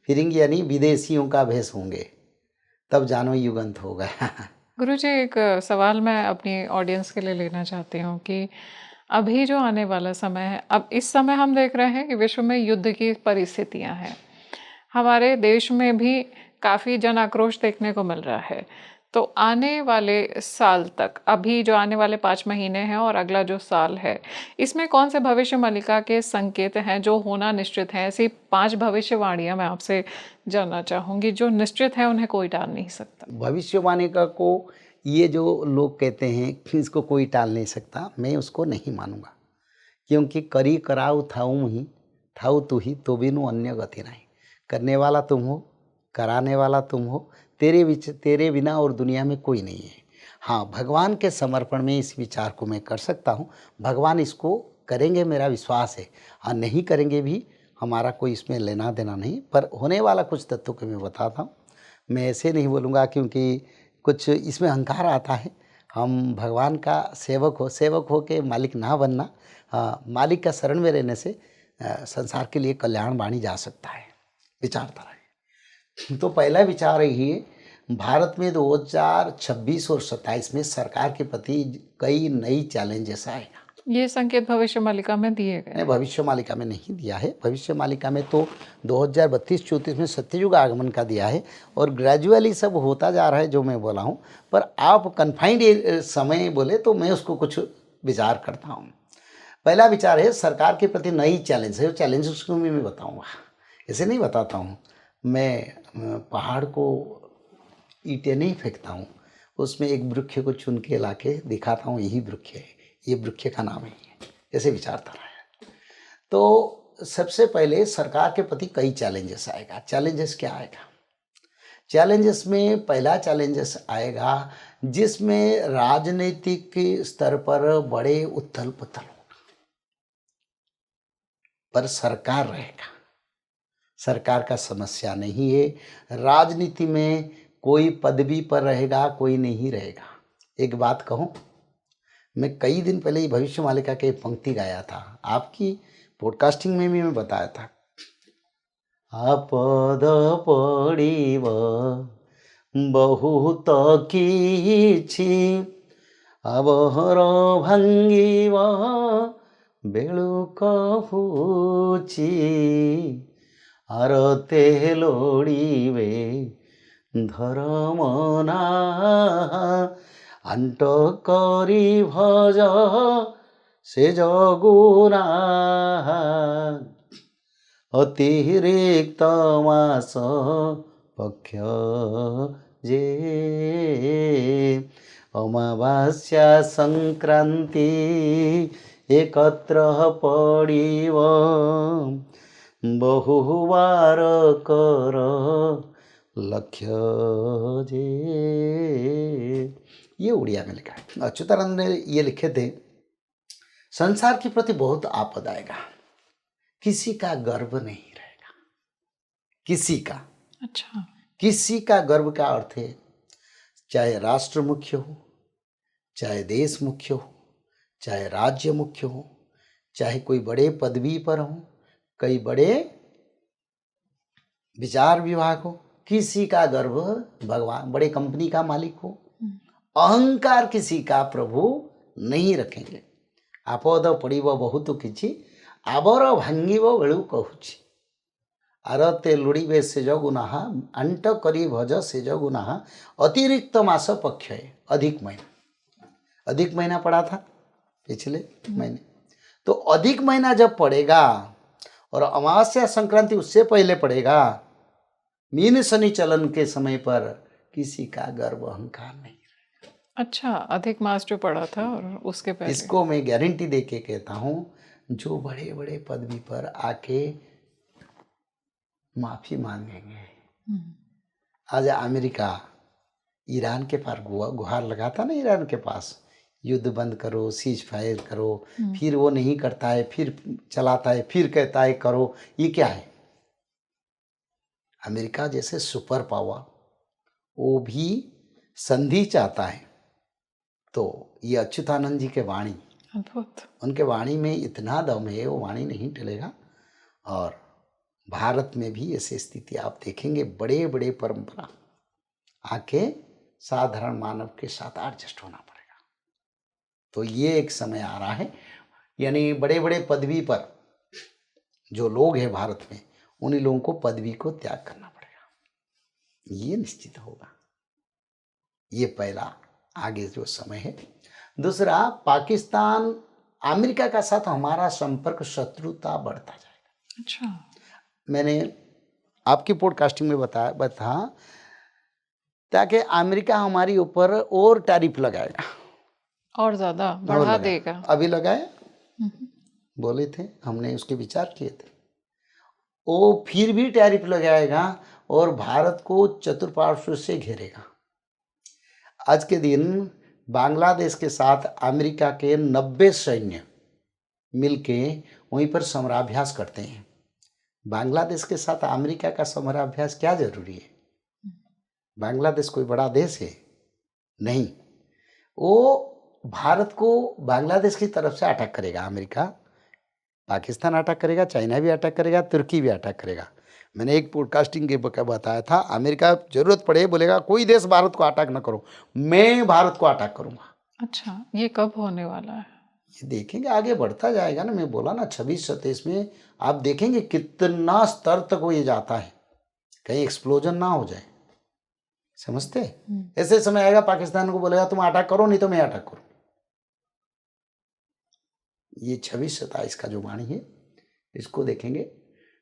फिरिंगी यानी विदेशियों का भेष होंगे, तब जानो युगंत होगा। गुरुजी, एक सवाल मैं अपनी ऑडियंस के लिए लेना चाहती हूँ कि अभी जो आने वाला समय है, अब इस समय हम देख रहे हैं कि विश्व में युद्ध की परिस्थितियां हैं, हमारे देश में भी काफ़ी जन आक्रोश देखने को मिल रहा है। तो आने वाले साल तक, अभी जो आने वाले 5 महीने हैं और अगला जो साल है, इसमें कौन से भविष्य मालिका के संकेत हैं जो होना निश्चित हैं? ऐसी 5 भविष्यवाणियां मैं आपसे जानना चाहूँगी जो निश्चित है, उन्हें कोई टाल नहीं सकता। भविष्यवाणी का को ये जो लोग कहते हैं कि इसको कोई टाल नहीं सकता, मैं उसको नहीं मानूंगा, क्योंकि करी कराऊ थाऊ ही थाऊ तू ही तो बिनु अन्य गति नहीं। करने वाला तुम हो, कराने वाला तुम हो, तेरे बिना और दुनिया में कोई नहीं है। हाँ, भगवान के समर्पण में इस विचार को मैं कर सकता हूँ। भगवान इसको करेंगे, मेरा विश्वास है। हाँ, नहीं करेंगे भी, हमारा कोई इसमें लेना-देना नहीं, पर होने वाला कुछ तत्वों को मैं बताता हूँ। मैं ऐसे नहीं बोलूँगा, क्योंकि कुछ इसमें अहंकार आता है। हम भगवान का सेवक हो के मालिक ना बनना। मालिक का शरण में रहने से संसार के लिए कल्याण बाणी जा सकता है, विचारधारा है। तो पहला विचार यही है, भारत में 2026 और 27 में सरकार के प्रति कई नई चैलेंजेस आएगा। ये संकेत भविष्य मालिका में दिए गए नहीं, हैं। भविष्य मालिका में नहीं दिया है। भविष्य मालिका में तो 2032-34 में सत्ययुग आगमन का दिया है, और ग्रेजुअली सब होता जा रहा है जो मैं बोला हूँ। पर आप कन्फाइंड समय बोले तो मैं उसको कुछ विचार करता हूँ। पहला विचार है, सरकार के प्रति नई चैलेंज है। चैलेंजेस को भी मैं बताऊँगा, ऐसे नहीं बताता हूँ। मैं पहाड़ को ईंटें नहीं फेंकता हूँ, उसमें एक वृक्ष को चुन के ला के दिखाता हूँ, यही वृक्ष है, ये वृक्ष का नाम है, ऐसे विचारधारा है। तो सबसे पहले सरकार के प्रति कई चैलेंजेस आएगा। चैलेंजेस क्या आएगा? चैलेंजेस में पहला चैलेंजेस आएगा जिसमें राजनीतिक स्तर पर बड़े उथल पुथल होगा, पर सरकार रहेगा। सरकार का समस्या नहीं है। राजनीति में कोई पदवी पर रहेगा, कोई नहीं रहेगा। एक बात कहूँ, मैं कई दिन पहले ही भविष्य मालिका के पंक्ति गाया था, आपकी पॉडकास्टिंग में भी मैं बताया था। आपद पड़िब बहुत किछि, अबहर भांगिब बेलुक होछि, आरते लोड़िबे धर्मना, आंट करी भज से जगुना, अतिरिक्त मास पक्ष जे, अमावास्या संक्रांति एकत्र पड़िब, बहुवार कर लक्ष्य जे। ये उड़िया में लिखा है। अच्युतानंद ने ये लिखे थे, संसार के प्रति बहुत आपद आएगा, किसी का गर्व नहीं रहेगा, किसी का। अच्छा। किसी का गर्व का अर्थ है, चाहे राष्ट्र मुख्य हो, चाहे देश मुख्य हो, चाहे राज्य मुख्य हो, चाहे कोई बड़े पदवी पर हो, कई बड़े विचार विभाग हो, किसी का गर्व, भगवान बड़े कंपनी का मालिक हो, अहंकार किसी का प्रभु नहीं रखेंगे। आपद पड़िब बहुत किछि, आबर भांगिब बेलु कहुछि, आरते लोड़िबे सेज गुनाह, आंट करी भज सेज गुनाह, अतिरिक्त मास पक्ष है, अधिक महीना। अधिक महीना पड़ा था पिछले महीने, तो अधिक महीना जब पड़ेगा और अमावस्या संक्रांति उससे पहले पड़ेगा, मीन शनि चलन के समय पर किसी का गर्व अहंकार नहीं। अच्छा, अधिक मास जो पड़ा था और उसके पहले। इसको मैं गारंटी दे के कहता हूँ, जो बड़े बड़े पदवी पर आके माफी मांगेंगे। आज अमेरिका ईरान के पास गुहार लगाता ना, ईरान के पास युद्ध बंद करो, सीज फायर करो, फिर वो नहीं करता है, फिर चलाता है, फिर कहता है करो। ये क्या है? अमेरिका जैसे सुपर पावर वो भी संधि चाहता है। तो ये अच्युतानंद जी के वाणी, अद्भुत, उनके वाणी में इतना दम है, वो वाणी नहीं टलेगा। और भारत में भी ऐसी स्थिति आप देखेंगे, बड़े बड़े परंपरा आके साधारण मानव के साथ एडजस्ट होना पड़ेगा। तो ये एक समय आ रहा है, यानी बड़े बड़े पदवी पर जो लोग हैं भारत में, उन्हीं लोगों को पदवी को त्याग करना पड़ेगा, ये निश्चित होगा। ये पहला आगे जो समय है। दूसरा, पाकिस्तान अमेरिका का साथ हमारा संपर्क शत्रुता बढ़ता जाएगा। अच्छा, मैंने आपकी पॉडकास्टिंग में बताया ताकि अमेरिका हमारी ऊपर और टैरिफ लगाएगा, और ज़्यादा बढ़ा देगा। अभी लगाए, बोले थे, हमने उसके विचार किए थे। वो फिर भी टैरिफ लगाएगा और भारत को चतुर्पार्श्व से घेरेगा। आज के दिन बांग्लादेश के साथ अमेरिका के 90 सैन्य मिलके वहीं पर समराभ्यास करते हैं। बांग्लादेश के साथ अमेरिका का समराभ्यास क्या जरूरी है? बांग्लादेश कोई बड़ा देश है? नहीं। वो भारत को बांग्लादेश की तरफ से अटैक करेगा। अमेरिका, पाकिस्तान अटैक करेगा, चाइना भी अटैक करेगा, तुर्की भी अटैक करेगा। मैंने एक पॉडकास्टिंग के बताया था, अमेरिका जरूरत पड़े बोलेगा कोई देश भारत को अटैक ना करो, मैं भारत को अटैक करूंगा। अच्छा, ये कब होने वाला है? ये देखेंगे, आगे बढ़ता जाएगा ना। मैं बोला ना 26-27 में आप देखेंगे कितना स्तर तक वो ये जाता है, कहीं एक्सप्लोजन ना हो जाए। समझते? ऐसे समय आएगा पाकिस्तान को बोलेगा तुम अटैक करो, नहीं तो मैं अटैक करूं। ये 26-27 का जो वाणी है, इसको देखेंगे।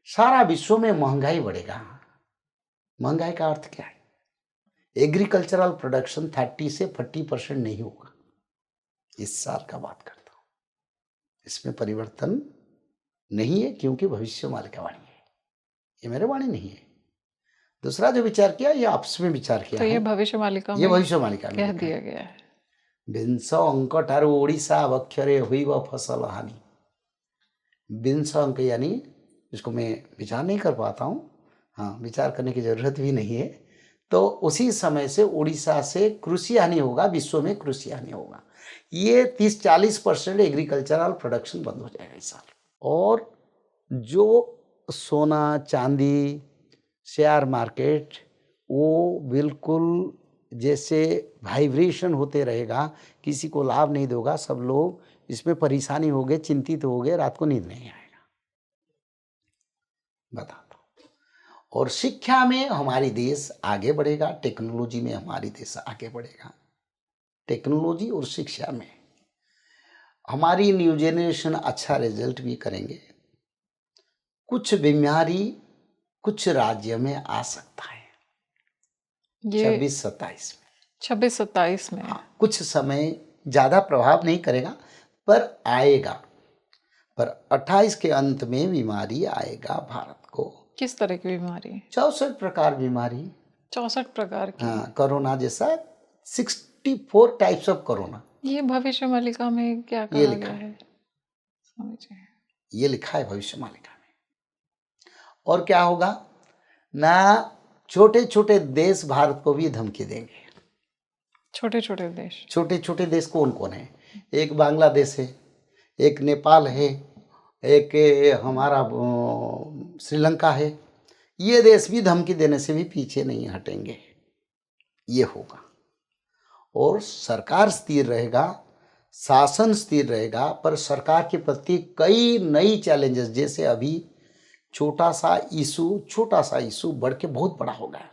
सारा विश्व में महंगाई बढ़ेगा। महंगाई का अर्थ क्या है? एग्रीकल्चरल प्रोडक्शन 30 से 40% नहीं होगा। इस साल का बात करता हूं, इसमें परिवर्तन नहीं है, क्योंकि भविष्यवाणी का वाणी है, ये मेरे वाणी नहीं है। दूसरा जो विचार किया, ये आपस में विचार किया तो है। ये भविष्यवाणी ये भविष्यवाणी का कह दिया गया है। विंश अंक ठारू ओडिशा अक्षरे हुई व फसल हानि। विंश अंक यानी, इसको मैं विचार नहीं कर पाता हूँ, हाँ विचार करने की जरूरत भी नहीं है। तो उसी समय से उड़ीसा से कृषि हानि होगा, विश्व में कृषि हानि होगा। ये 30-40% एग्रीकल्चरल प्रोडक्शन बंद हो जाएगा इस साल। और जो सोना चांदी शेयर मार्केट, वो बिल्कुल जैसे वाइब्रेशन होते रहेगा, किसी को लाभ नहीं देगा, सब लोग इसमें परेशानी हो गए, चिंतित हो गए, रात को नींद नहीं आएगा। बताता हूँ। और शिक्षा में हमारी देश आगे बढ़ेगा, टेक्नोलॉजी में हमारी देश आगे बढ़ेगा। टेक्नोलॉजी और शिक्षा में हमारी न्यू जेनरेशन अच्छा रिजल्ट भी करेंगे। कुछ बीमारी कुछ राज्य में आ सकता है, ये 26-27 में। 26-27 में, हाँ, कुछ समय ज़्यादा प्रभाव नहीं करेगा पर आएगा। पर 28 के अंत में बीमारी आएगा भारत को। किस तरह की बीमारी? 64 प्रकार बीमारी। 64 प्रकार की? हाँ, कोरोना जैसा 64 टाइप्स ऑफ कोरोना। ये भविष्यवाणी में क्या ये कहा लिखा गया है? समझिए, ये लिखा है भविष्यवाणी में। और क्या होगा ना, छोटे छोटे देश भारत को भी धमकी देंगे। छोटे छोटे देश? छोटे छोटे देश कौन कौन है? एक बांग्लादेश है, एक नेपाल है, एक हमारा श्रीलंका है। ये देश भी धमकी देने से भी पीछे नहीं हटेंगे। ये होगा। और सरकार स्थिर रहेगा, शासन स्थिर रहेगा, पर सरकार के प्रति कई नई चैलेंजेस, जैसे अभी छोटा सा इशू बढ़ के बहुत बड़ा हो गया।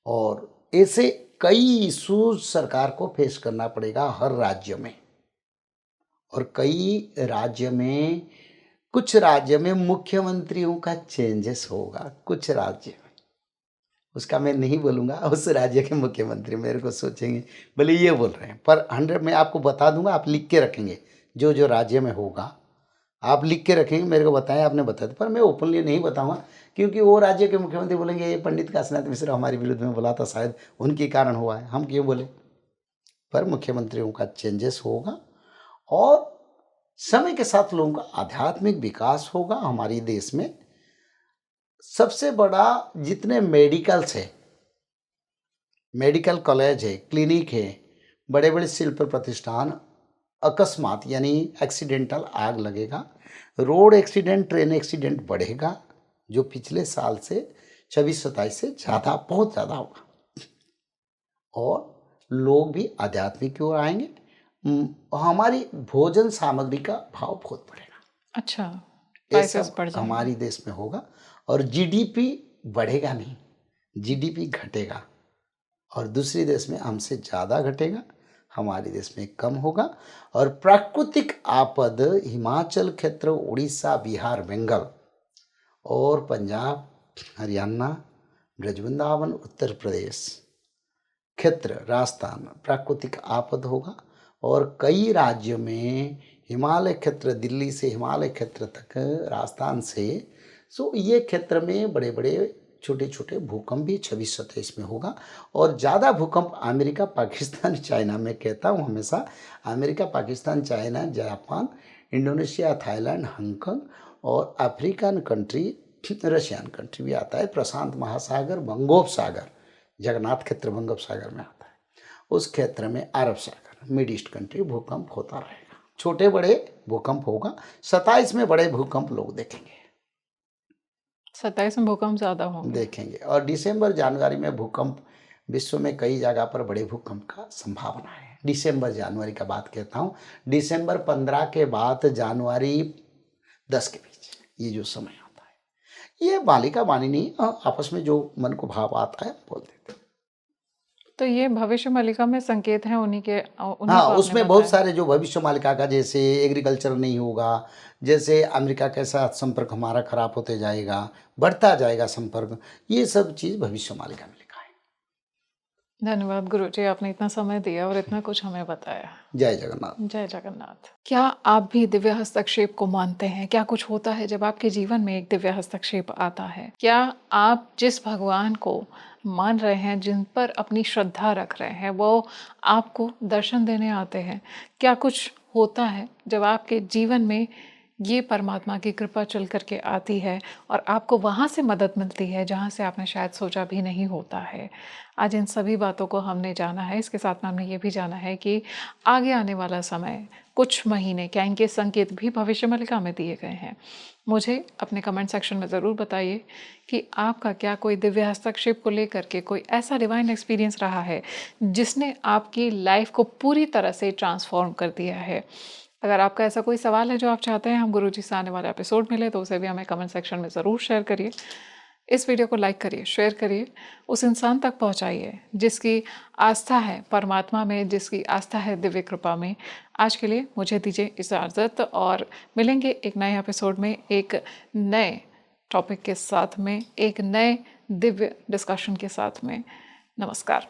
और ऐसे कई इशू सरकार को फेस करना पड़ेगा हर राज्य में। और कई राज्य में, कुछ राज्य में मुख्यमंत्रियों का चेंजेस होगा। कुछ राज्य में, उसका मैं नहीं बोलूँगा, उस राज्य के मुख्यमंत्री मेरे को सोचेंगे भले ये बोल रहे हैं, पर 100 में आपको बता दूंगा, आप लिख के रखेंगे। जो जो राज्य में होगा आप लिख के रखेंगे, मेरे को बताएं, आपने बता दिया। पर मैं ओपनली नहीं बताऊंगा, क्योंकि वो राज्य के मुख्यमंत्री बोलेंगे ये पंडित काशीनाथ मिश्र हमारे विरुद्ध में बोला था, शायद उनके कारण हुआ है, हम क्यों बोले। पर मुख्यमंत्रियों का चेंजेस होगा। और समय के साथ लोगों का आध्यात्मिक विकास होगा हमारी देश में। सबसे बड़ा जितने मेडिकल्स है, मेडिकल कॉलेज है, क्लिनिक है, बड़े बड़े शिल्प प्रतिष्ठान, अकस्मात यानी एक्सीडेंटल आग लगेगा, रोड एक्सीडेंट, ट्रेन एक्सीडेंट बढ़ेगा, जो पिछले साल से 26-27 से ज़्यादा, बहुत ज़्यादा होगा। और लोग भी आध्यात्मिक की ओर आएंगे। हमारी भोजन सामग्री का भाव बहुत बढ़ेगा। अच्छा, ये प्राइसेस सब बढ़ जाएंगे हमारी देश में होगा। और जीडीपी बढ़ेगा नहीं, जीडीपी घटेगा। और दूसरे देश में हमसे ज़्यादा घटेगा, हमारे देश में कम होगा। और प्राकृतिक आपद हिमाचल क्षेत्र, उड़ीसा, बिहार, बंगाल और पंजाब, हरियाणा, ब्रजवृंदावन, उत्तर प्रदेश क्षेत्र, राजस्थान, प्राकृतिक आपद होगा। और कई राज्यों में हिमालय क्षेत्र, दिल्ली से हिमालय क्षेत्र तक, राजस्थान से, सो ये क्षेत्र में बड़े बड़े छोटे छोटे भूकंप भी 26-27 में होगा। और ज़्यादा भूकंप अमेरिका, पाकिस्तान, चाइना में कहता हूँ हमेशा, America, Pakistan, China, Japan, Indonesia, Thailand, Hong Kong और अफ्रीकन कंट्री, रशियन कंट्री भी आता है। प्रशांत महासागर, बंगोपसागर, जगन्नाथ क्षेत्र बंगोपसागर में आता है, उस क्षेत्र में अरब सागर, मिड ईस्ट कंट्री भूकंप होता रहेगा। छोटे बड़े भूकंप होगा। 27 में बड़े भूकंप लोग देखेंगे 27 में भूकंप ज़्यादा होंगे। देखेंगे। और दिसंबर जनवरी में भूकंप, विश्व में कई जगह पर बड़े भूकंप का संभावना है। दिसंबर जनवरी का बात कहता हूँ। दिसंबर 15 के बाद जनवरी 10 के बीच ये जो समय आता है, ये बालिका वाणी नहीं, आपस में जो मन को भाव आता है बोल देते हैं। तो ये भविष्य मालिका में संकेत हैं उन्हीं के, उन्हीं हाँ, को आपने उसमें बहुत बताया। सारे जो भविष्य मालिका का, जैसे एग्रीकल्चर नहीं होगा, जैसे अमेरिका के साथ संपर्क हमारा खराब होते जाएगा, बढ़ता जाएगा संपर्क, ये सब चीज़ भविष्य मालिका में लिखा है। धन्यवाद गुरुजी, आपने इतना समय दिया और इतना कुछ हमें बताया। जय जगन्नाथ। जय जगन्नाथ। क्या आप भी दिव्य हस्तक्षेप को मानते हैं? क्या कुछ होता है जब आपके जीवन में एक दिव्य हस्तक्षेप आता है? क्या आप जिस भगवान को मान रहे हैं, जिन पर अपनी श्रद्धा रख रहे हैं, वो आपको दर्शन देने आते हैं? क्या कुछ होता है जब आपके जीवन में ये परमात्मा की कृपा चल करके आती है और आपको वहाँ से मदद मिलती है जहाँ से आपने शायद सोचा भी नहीं होता है? आज इन सभी बातों को हमने जाना है। इसके साथ में हमने ये भी जाना है कि आगे आने वाला समय, कुछ महीने, क्या इनके संकेत भी भविष्य मालिका में दिए गए हैं? मुझे अपने कमेंट सेक्शन में ज़रूर बताइए कि आपका क्या कोई दिव्य हस्तक्षेप को लेकर के कोई ऐसा डिवाइन एक्सपीरियंस रहा है जिसने आपकी लाइफ को पूरी तरह से ट्रांसफॉर्म कर दिया है। अगर आपका ऐसा कोई सवाल है जो आप चाहते हैं हम गुरुजी से आने वाले एपिसोड मिले, तो उसे भी हमें कमेंट सेक्शन में ज़रूर शेयर करिए। इस वीडियो को लाइक करिए, शेयर करिए, उस इंसान तक पहुंचाइए जिसकी आस्था है परमात्मा में, जिसकी आस्था है दिव्य कृपा में। आज के लिए मुझे दीजिए इजाज़त और मिलेंगे एक नए एपिसोड में, एक नए टॉपिक के साथ में, एक नए दिव्य डिस्कशन के साथ में। नमस्कार।